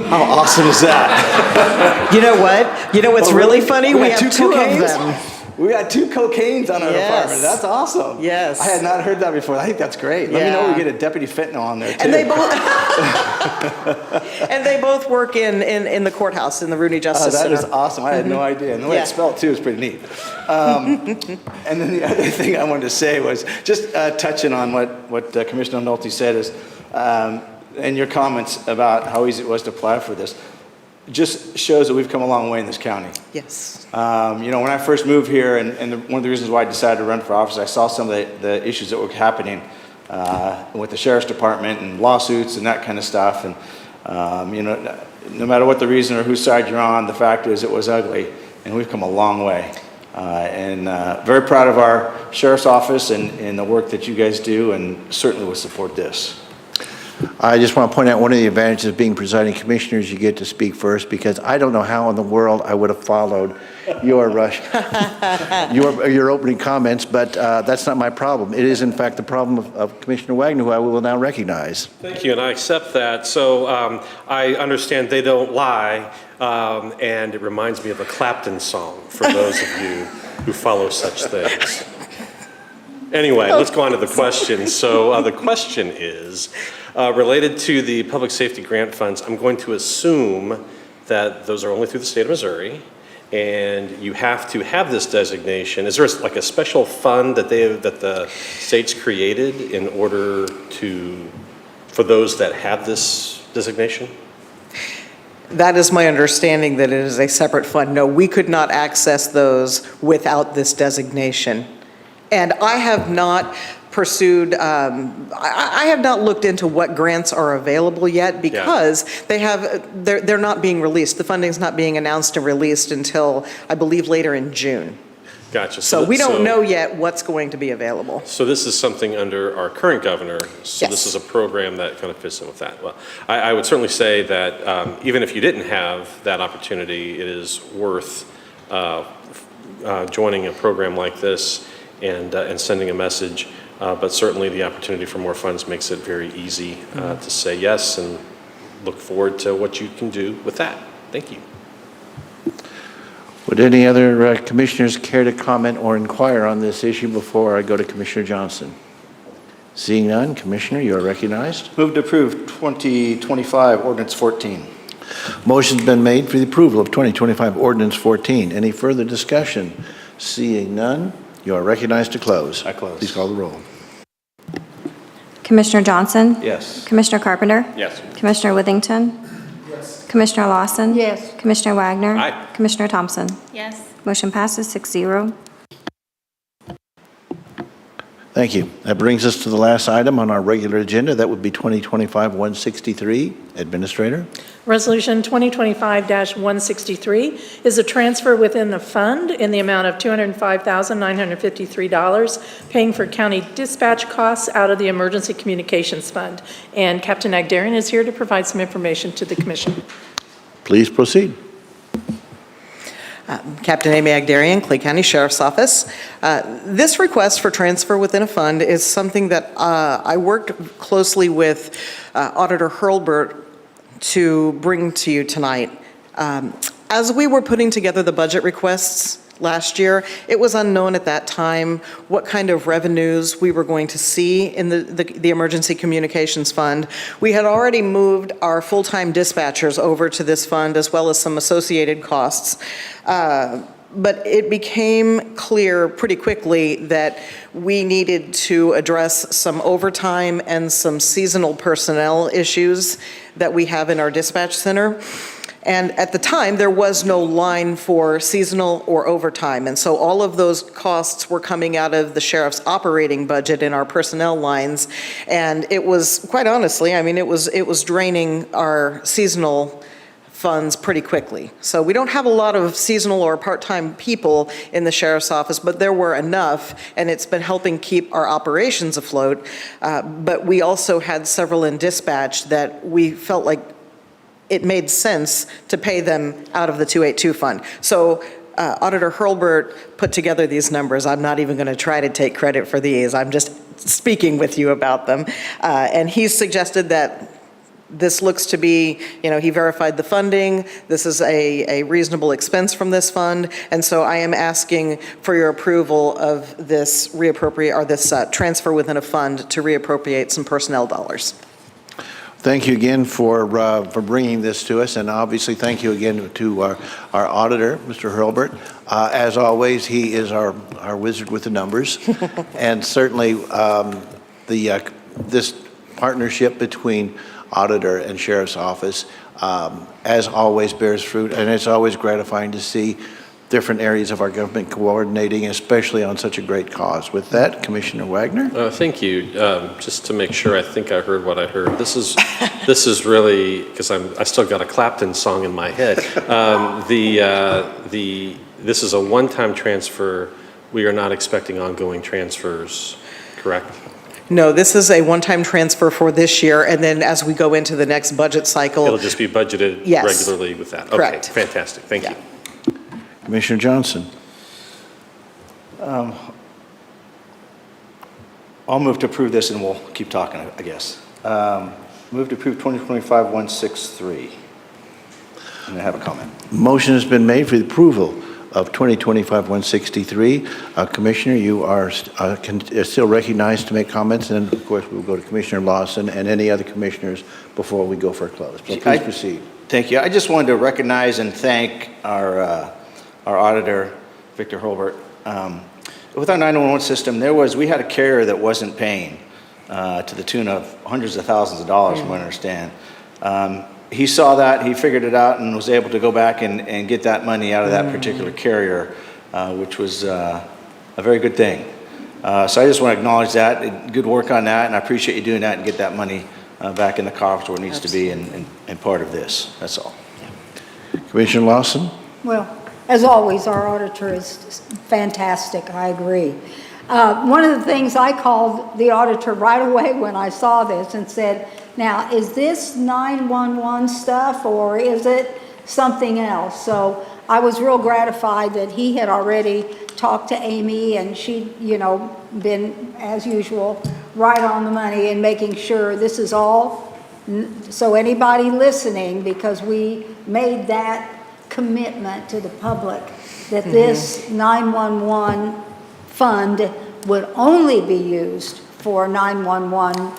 How awesome is that? You know what? You know what's really funny? We have 2 of them. We got 2 cocaines on our department. That's awesome. Yes. I had not heard that before. I think that's great. Let me know we get a deputy fentanyl on there too. And they both and they both work in the courthouse in the Rooney Justice Center. That is awesome. I had no idea. And the way it's spelled too is pretty neat. And then the other thing I wanted to say was just touching on what Commissioner Nolte said is, and your comments about how easy it was to apply for this. Just shows that we've come a long way in this county. Yes. When I first moved here, and one of the reasons why I decided to run for office, I saw some of the issues that were happening with the sheriff's department and lawsuits and that kind of stuff. And no matter what the reason or whose side you're on, the fact is it was ugly, and we've come a long way. And very proud of our sheriff's office and the work that you guys do, and certainly will support this. I just want to point out one of the advantages of being presiding commissioners, you get to speak first, because I don't know how in the world I would have followed your your opening comments, but that's not my problem. It is, in fact, the problem of Commissioner Wagner, who I will now recognize. Thank you, and I accept that. So I understand they don't lie, and it reminds me of a Clapton song for those of you who follow such things. Anyway, let's go on to the question. So the question is, related to the public safety grant funds, I'm going to assume that those are only through the state of Missouri, and you have to have this designation. Is there like a special fund that the state's created in order for those that have this designation? That is my understanding, that it is a separate fund. No, we could not access those without this designation. And I have not pursued, I have not looked into what grants are available yet because they're not being released. The funding's not being announced and released until, I believe, later in June. Gotcha. So we don't know yet what's going to be available. So this is something under our current governor, so Yes. this is a program that kind of fits in with that. Well, I would certainly say that even if you didn't have that opportunity, it is worth joining a program like this and sending a message. But certainly the opportunity for more funds makes it very easy to say yes and look forward to what you can do with that. Thank you. Would any other commissioners care to comment or inquire on this issue before I go to Commissioner Johnson? Seeing none, Commissioner, you are recognized. Move to approve 2025 Ordinance 14. Motion's been made for the approval of 2025 Ordinance 14. Any further discussion? Seeing none, you are recognized to close. I close. Please call the roll. Commissioner Johnson? Yes. Commissioner Carpenter? Yes. Commissioner Withington? Commissioner Lawson? Yes. Commissioner Wagner? Aye. Commissioner Thompson? Yes. Motion passes 6-0. Thank you. That brings us to the last item on our regular agenda. That would be 2025-163. Administrator? Resolution 2025-163 is a transfer within the fund in the amount of $205,953, paying for county dispatch costs out of the Emergency Communications Fund. And Captain Agdarian is here to provide some information to the commission. Please proceed. Captain Amy Agdarian, Clay County Sheriff's Office. This request for transfer within a fund is something that I worked closely with Auditor Hurlbert to bring to you tonight. As we were putting together the budget requests last year, it was unknown at that time what kind of revenues we were going to see in the Emergency Communications Fund. We had already moved our full-time dispatchers over to this fund, as well as some associated costs. But it became clear pretty quickly that we needed to address some overtime and some seasonal personnel issues that we have in our dispatch center. And at the time, there was no line for seasonal or overtime. And so all of those costs were coming out of the sheriff's operating budget in our personnel lines. And it was, quite honestly, I mean, it was draining our seasonal funds pretty quickly. So we don't have a lot of seasonal or part-time people in the sheriff's office, but there were enough, and it's been helping keep our operations afloat. But we also had several in dispatch that we felt like it made sense to pay them out of the 282 fund. So Auditor Hurlbert put together these numbers. I'm not even going to try to take credit for these. I'm just speaking with you about them. And he suggested that this looks to be, he verified the funding. This is a reasonable expense from this fund. And so I am asking for your approval of this transfer within a fund to reappropriate some personnel dollars. Thank you again for bringing this to us, and obviously thank you again to our auditor, Mr. Hurlbert. As always, he is our wizard with the numbers, and certainly this partnership between auditor and sheriff's office, as always, bears fruit, and it's always gratifying to see different areas of our government coordinating, especially on such a great cause. With that, Commissioner Wagner. Thank you. Just to make sure, I think I heard what I heard. This is really, because I still got a Clapton song in my head. This is a one-time transfer. We are not expecting ongoing transfers, correct? No, this is a one-time transfer for this year, and then as we go into the next budget cycle. It'll just be budgeted regularly with that. Correct. Okay, fantastic. Thank you. Commissioner Johnson. I'll move to approve this and we'll keep talking, I guess. Move to approve 2025-163. And I have a comment. Motion has been made for the approval of 2025-163. Commissioner, you are still recognized to make comments, and of course we'll go to Commissioner Lawson and any other commissioners before we go for a close. So please proceed. Thank you. I just wanted to recognize and thank our auditor, Victor Hurlbert. With our 911 system, we had a carrier that wasn't paying to the tune of hundreds of thousands of dollars, from what I understand. he saw that, he figured it out, and was able to go back and get that money out of that particular carrier, which was a very good thing. So I just want to acknowledge that. Good work on that, and I appreciate you doing that and get that money back in the coffers where it needs to be and part of this. That's all. Commissioner Lawson? Well, as always, our auditor is fantastic, I agree. One of the things I called the auditor right away when I saw this and said, now, is this 911 stuff or is it something else? So I was real gratified that he had already talked to Amy and she'd, been, as usual, right on the money and making sure this is all. So anybody listening, because we made that commitment to the public that this 911 fund would only be used for 911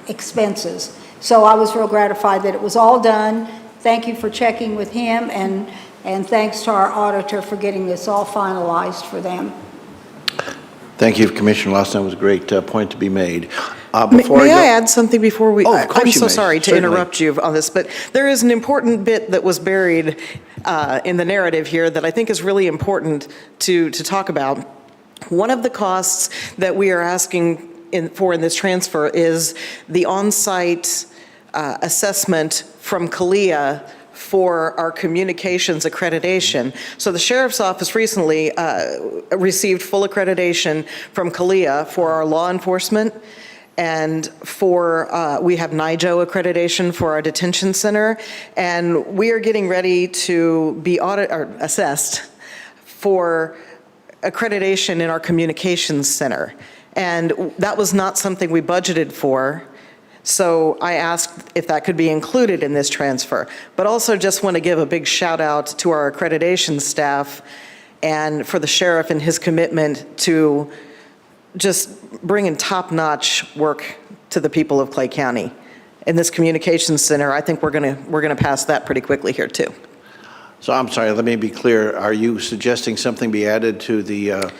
expenses. So I was real gratified that it was all done. Thank you for checking with him, and thanks to our auditor for getting this all finalized for them. Thank you, Commissioner Lawson. That was a great point to be made. May I add something before we? Oh, of course I'm you so may. sorry to Certainly. interrupt you on this, but there is an important bit that was buried in the narrative here that I think is really important to talk about. One of the costs that we are asking for in this transfer is the on-site assessment from CALEA for our communications accreditation. So the Sheriff's Office recently received full accreditation from CALEA for our law enforcement, and for we have NIJO accreditation for our detention center, and we are getting ready to be assessed for accreditation in our communications center. And that was not something we budgeted for. So I asked if that could be included in this transfer. But also just want to give a big shout out to our accreditation staff and for the sheriff and his commitment to just bringing top-notch work to the people of Clay County. In this communications center, I think we're gonna pass that pretty quickly here too. So I'm sorry, let me be clear. Are you suggesting something be added to the...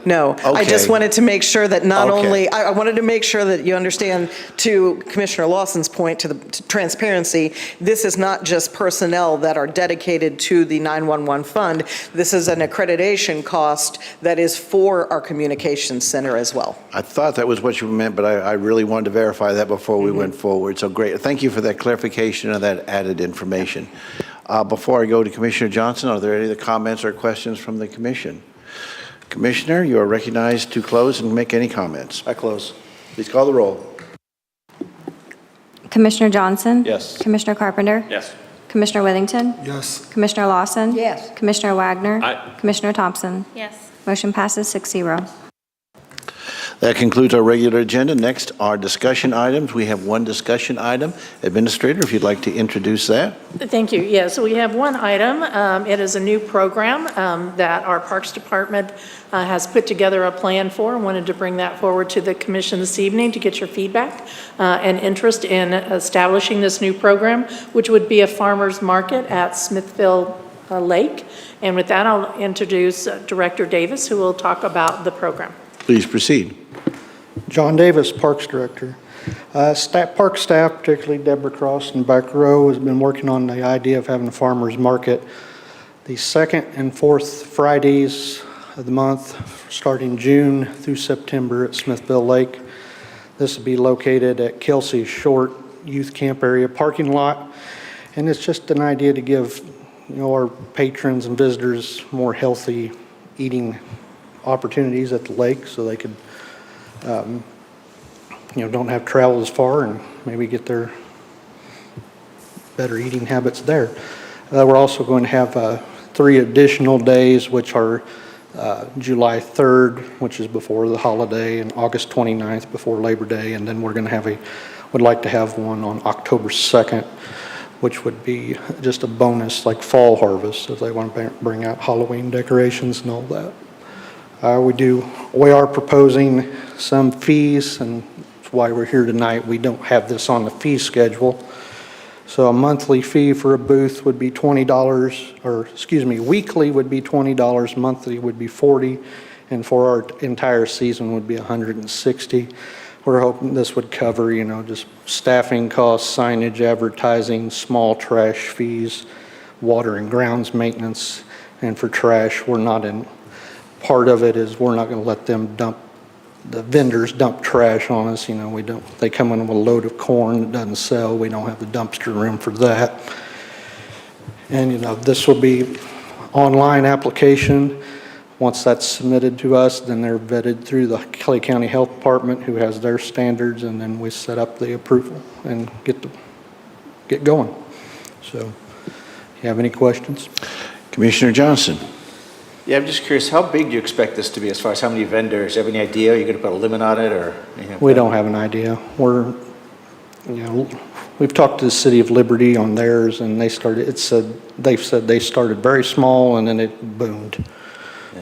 No, I just Okay. wanted to make sure that not Okay. only, I wanted to make sure that you understand, to Commissioner Lawson's point, to transparency, this is not just personnel that are dedicated to the 911 fund. This is an accreditation cost that is for our communications center as well. I thought that was what you meant, but I really wanted to verify that before we went forward. So great. Thank you for that clarification and that added information. Before I go to Commissioner Johnson, are there any other comments or questions from the commission? Commissioner, you are recognized to close and make any comments. I close. Please call the roll. Commissioner Johnson? Yes. Commissioner Carpenter? Yes. Commissioner Withington? Yes. Commissioner Lawson? Yes. Commissioner Wagner? Aye. Commissioner Thompson? Yes. Motion passes 6-0. That concludes our regular agenda. Next, our discussion items. We have one discussion item. Administrator, if you'd like to introduce that. Thank you. Yes, we have one item. It is a new program that our Parks Department has put together a plan for. I wanted to bring that forward to the commission this evening to get your feedback and interest in establishing this new program, which would be a farmer's market at Smithville Lake. And with that, I'll introduce Director Davis, who will talk about the program. Please proceed. John Davis, Parks Director. Park staff, particularly Deborah Cross and Beck Rowe, has been working on the idea of having a farmer's market the second and fourth Fridays of the month, starting June through September at Smithville Lake. This will be located at Kelsey Short Youth Camp Area parking lot, and it's just an idea to give our patrons and visitors more healthy eating opportunities at the lake, so they could don't have to travel as far and maybe get their better eating habits there. We're also going to have 3 additional days, which are July 3rd, which is before the holiday, and August 29th before Labor Day, and then we're going to would like to have one on October 2nd, which would be just a bonus, like fall harvest, if they want to bring out Halloween decorations and all that. We are proposing some fees, and that's why we're here tonight. We don't have this on the fee schedule. So a monthly fee for a booth would be $20, weekly would be $20, monthly would be $40, and for our entire season would be $160. we're hoping this would cover, you know, just staffing costs, signage, advertising, small trash fees, water and grounds maintenance, and for trash, we're not in, part of it is we're not going to let them dump, the vendors dump trash on us, you know, we don't, they come in with a load of corn that doesn't sell, we don't have the dumpster room for that. And, you know, this will be online application. Once that's submitted to us, then they're vetted through the Clay County Health Department, who has their standards, and then we set up the approval and get going. So, you have any questions? Commissioner Johnson. Yeah, I'm just curious, how big do you expect this to be as far as how many vendors? Do you have any idea? Are you going to put a limit on it or anything like We that? don't have an idea. We're, you know, we've talked to the City of Liberty on theirs, and they've said they started very small and then it boomed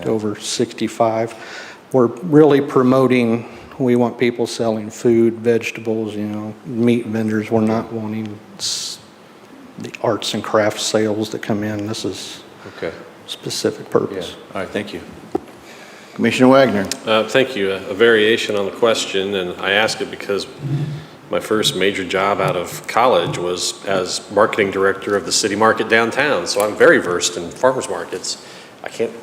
to over 65. We're really promoting, we want people selling food, vegetables, you know, meat vendors. We're not wanting the arts and crafts sales that come in. This is specific purpose. Yeah. All right, thank you. Commissioner Wagner. Thank you. A variation on the question, and I ask it because my first major job out of college was as marketing director of the city market downtown, so I'm very versed in farmers markets. I can't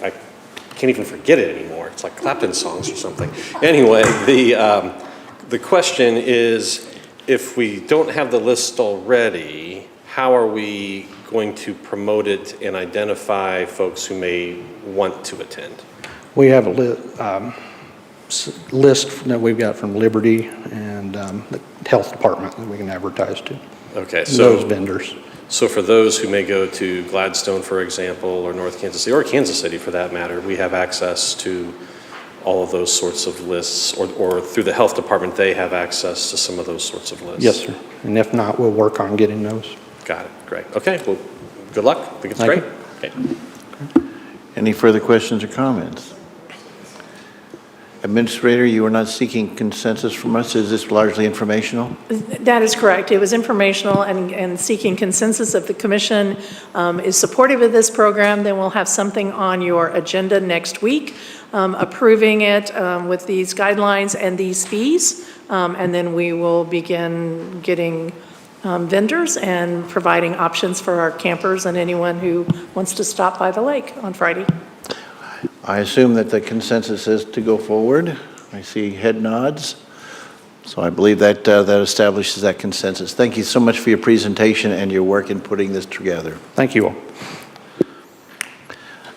even forget it anymore. It's like Clapton songs or something. Anyway, the question is, if we don't have the list already, how are we going to promote it and identify folks who may want to attend? We have a list that we've got from Liberty and the Health Department that we can advertise to. Okay, so those vendors. So for those who may go to Gladstone, for example, or North Kansas City, or Kansas City for that matter, we have access to all of those sorts of lists, or through the Health Department, they have access to some of those sorts of lists? Yes, sir. And if not, we'll work on getting those. Got it, great. Okay, well, good luck. I think it's great. Okay. Any further questions or comments? Administrator, you are not seeking consensus from us. Is this largely informational? That is correct. It was informational and seeking consensus. If the commission is supportive of this program, then we'll have something on your agenda next week, approving it with these guidelines and these fees. And then we will begin getting vendors and providing options for our campers and anyone who wants to stop by the lake on Friday. I assume that the consensus is to go forward. I see head nods. So I believe that that establishes that consensus. Thank you so much for your presentation and your work in putting this together. Thank you all.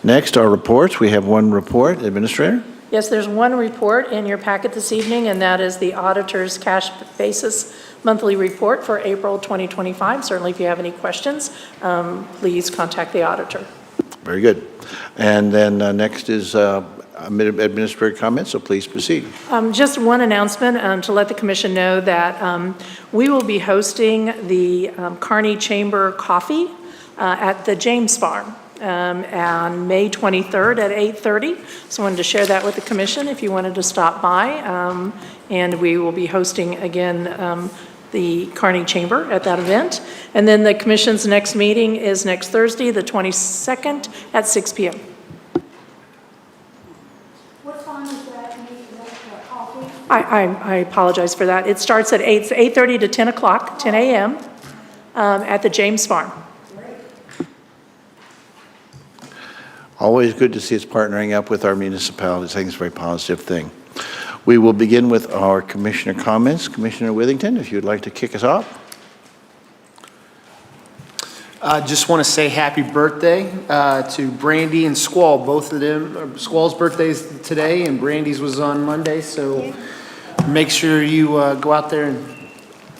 Next, our reports. We have one report. Administrator? Yes, there's one report in your packet this evening, and that is the auditor's cash basis monthly report for April 2025. Certainly, if you have any questions, please contact the auditor. Very good. And then next is administrative comments, so please proceed. Just one announcement to let the commission know that we will be hosting the Kearney Chamber Coffee at the James Farm on May 23rd at 8:30. So I wanted to share that with the commission if you wanted to stop by. And we will be hosting again the Kearney Chamber at that event. And then the commission's next meeting is next Thursday, the 22nd at 6 p.m. What time is that coffee? I apologize for that. It starts at 8:30 to 10 o'clock, 10 a.m. At the James Farm. Always good to see us partnering up with our municipalities. I think it's a very positive thing. We will begin with our commissioner comments. Commissioner Withington, if you'd like to kick us off. I just want to say happy birthday to Brandy and Squall. Both of them, Squall's birthday is today and Brandy's was on Monday. So make sure you go out there and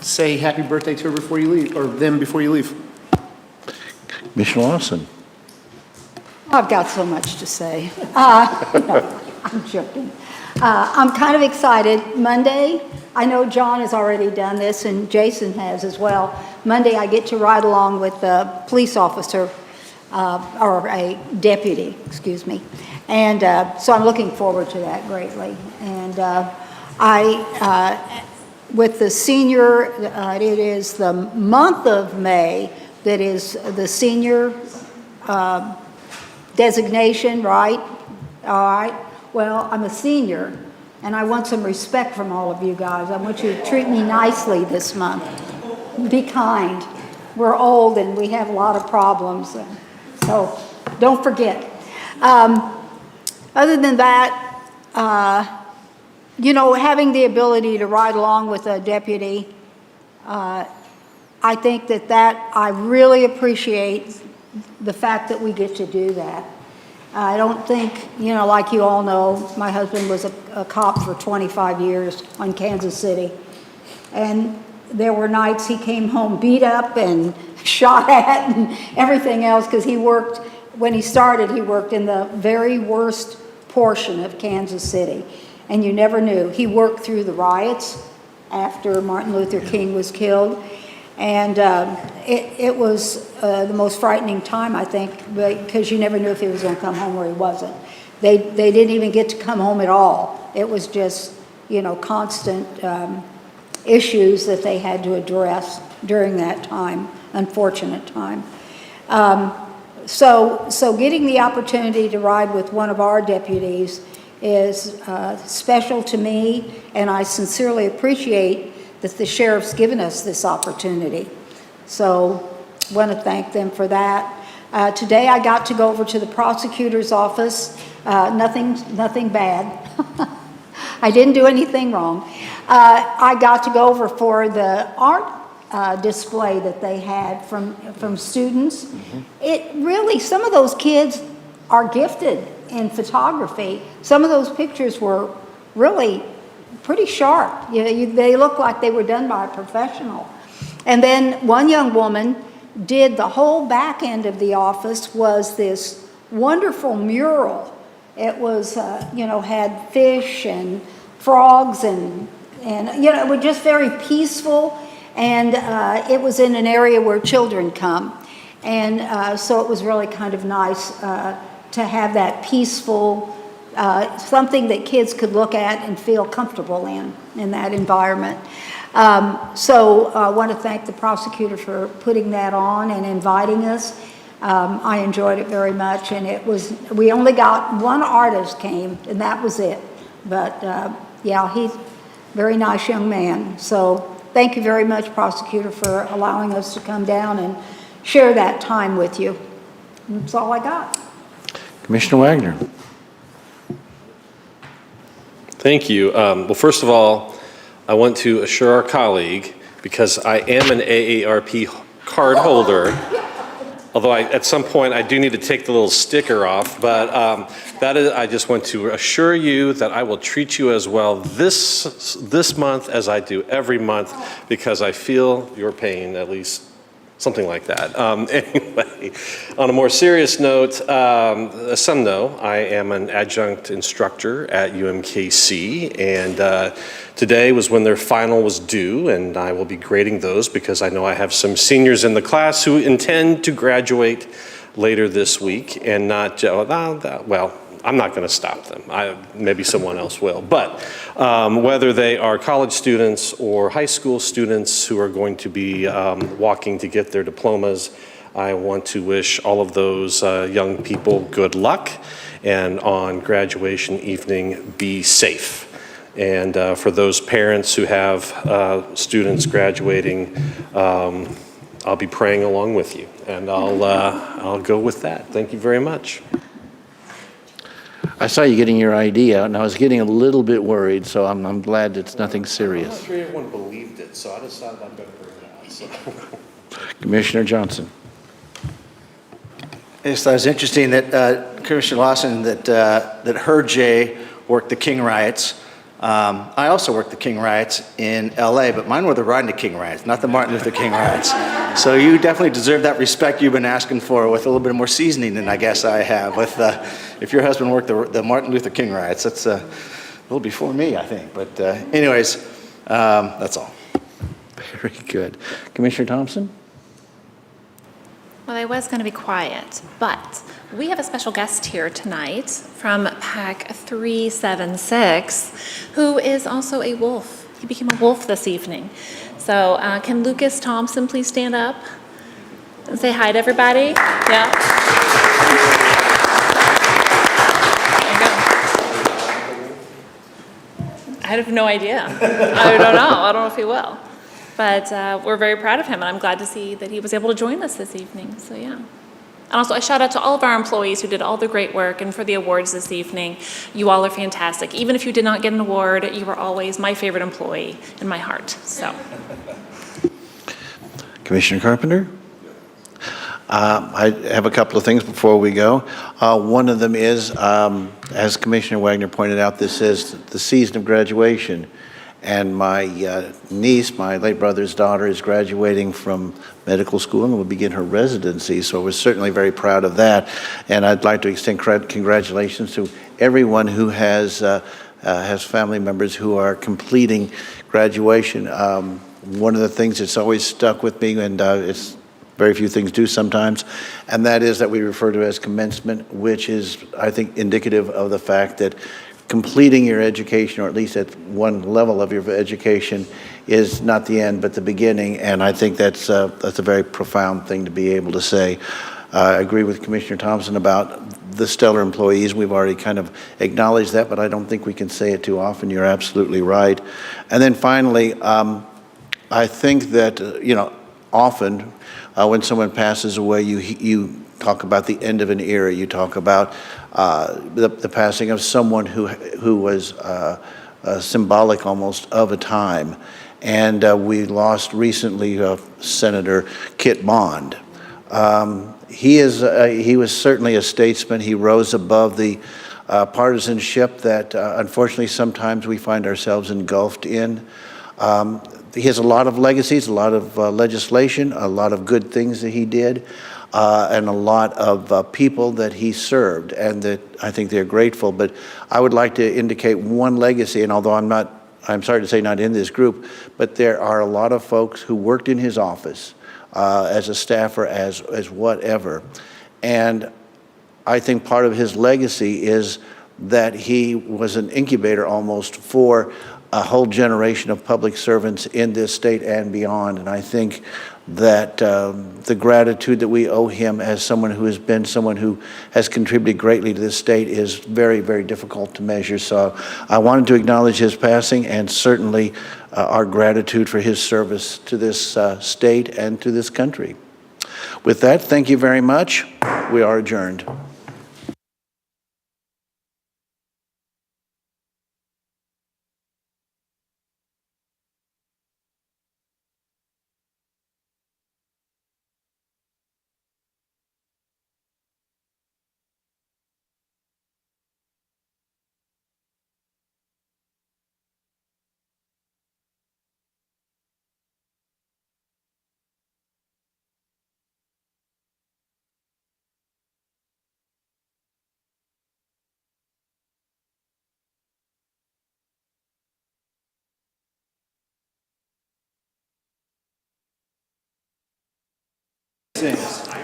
say happy birthday to her before you leave, or them before you leave. Commissioner Lawson. I've got so much to say. No, I'm joking. I'm kind of excited. Monday, I know John has already done this and Jason has as well. Monday, I get to ride along with a police officer, or a deputy, excuse me. And so I'm looking forward to that greatly. And with the senior, it is the month of May that is the senior designation, right? All right. Well, I'm a senior, And I want some respect from all of you guys. I want you to treat me nicely this month. Be kind. We're old and we have a lot of problems. So don't forget. Other than that, you know, having the ability to ride along with a deputy, I think that I really appreciate the fact that we get to do that. I don't think, you know, like you all know, my husband was a cop for 25 years on Kansas City. And there were nights he came home beat up and shot at and everything else because he worked, when he started, he worked in the very worst portion of Kansas City. And you never knew. He worked through the riots after Martin Luther King was killed. And it was the most frightening time, I think, because you never knew if he was going to come home or he wasn't. They didn't even get to come home at all. It was just, you know, constant issues that they had to address during that time, unfortunate time. So getting the opportunity to ride with one of our deputies is special to me, and I sincerely appreciate that the sheriff's given us this opportunity. So I want to thank them for that. Today I got to go over to the prosecutor's office. Nothing bad. I didn't do anything wrong. I got to go over for the art display that they had from students. It really, some of those kids are gifted in photography. Some of those pictures were really pretty sharp. They look like they were done by a professional. And then one young woman did the whole back end of the office was this wonderful mural. It was, you know, had fish and frogs and you know, it was just very peaceful. And it was in an area where children come. And so it was really kind of nice to have that peaceful something that kids could look at and feel comfortable in that environment. So I want to thank the prosecutor for putting that on and inviting us. I enjoyed it very much, and we only got one artist came, and that was it. But yeah, he's a very nice young man. So thank you very much, prosecutor, for allowing us to come down and share that time with you. That's all I got. Commissioner Wagner. Thank you. Well, first of all, I want to assure our colleague, because I am an AARP card holder, although at some point I do need to take the little sticker off, but I just want to assure you that I will treat you as well this month as I do every month, because I feel your pain, at least something like that. Anyway, on a more serious note, as some know, I am an adjunct instructor at UMKC, and today was when their final was due, and I will be grading those because I know I have some seniors in the class who intend to graduate later this week, and not, well, I'm not going to stop them. Maybe someone else will. But whether they are college students or high school students who are going to be walking to get their diplomas, I want to wish all of those young people good luck. And on graduation evening, be safe. And for those parents who have students graduating, I'll be praying along with you. And I'll go with that. Thank you very much. I saw you getting your ID out, and I was getting a little bit worried, so I'm glad it's nothing serious. I'm not sure everyone believed it, so I decided I'm going to bring it out. So. Commissioner Johnson. Yes, that was interesting that Commissioner Lawson, that her Jay worked the King riots. I also worked the King riots in LA, but mine were the Rodney King riots, not the Martin Luther King riots. So you definitely deserve that respect you've been asking for with a little bit more seasoning than I guess I have. With if your husband worked the Martin Luther King riots, that's a little before me, I think. But anyways, that's all. Very good. Commissioner Thompson? Well, I was going to be quiet, but we have a special guest here tonight from Pack 376, who is also a wolf. He became a wolf this evening. So can Lucas Thompson please stand up and say hi to everybody? Yeah. There you go. I have no idea. I don't know. I don't know if he will. But we're very proud of him, and I'm glad to see that he was able to join us this evening. So, yeah. And also, a shout out to all of our employees who did all the great work and for the awards this evening. You all are fantastic. Even if you did not get an award, you were always my favorite employee in my heart. So. Commissioner Carpenter? I have a couple of things before we go. One of them is, as Commissioner Wagner pointed out, this is the season of graduation. And my niece, my late brother's daughter, is graduating from medical school and will begin her residency. So we're certainly very proud of that. And I'd like to extend congratulations to everyone who has family members who are completing graduation. One of the things that's always stuck with me, and it's very few things do sometimes, and that is that we refer to as commencement, which is, I think, indicative of the fact that completing your education, or at least at one level of your education, is not the end but the beginning, and I think that's a very profound thing to be able to say. I agree with Commissioner Thompson about the stellar employees. We've already kind of acknowledged that, but I don't think we can say it too often. You're absolutely right. And then finally, I think that, often when someone passes away, you talk about the end of an era. You talk about the passing of someone who was symbolic almost of a time. And we lost recently Senator Kit Bond. He was certainly a statesman. He rose above the partisanship that unfortunately sometimes we find ourselves engulfed in. He has a lot of legacies, a lot of legislation, a lot of good things that he did, and a lot of people that he served, and that I think they're grateful. But I would like to indicate one legacy, and although I'm sorry to say not in this group, but there are a lot of folks who worked in his office as a staffer, as whatever. And I think part of his legacy is that he was an incubator almost for a whole generation of public servants in this state and beyond. And I think that the gratitude that we owe him as someone who has been someone who has contributed greatly to this state is very, very difficult to measure. So I wanted to acknowledge his passing, and certainly our gratitude for his service to this state and to this country. With that, thank you very much. We are adjourned.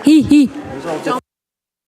He.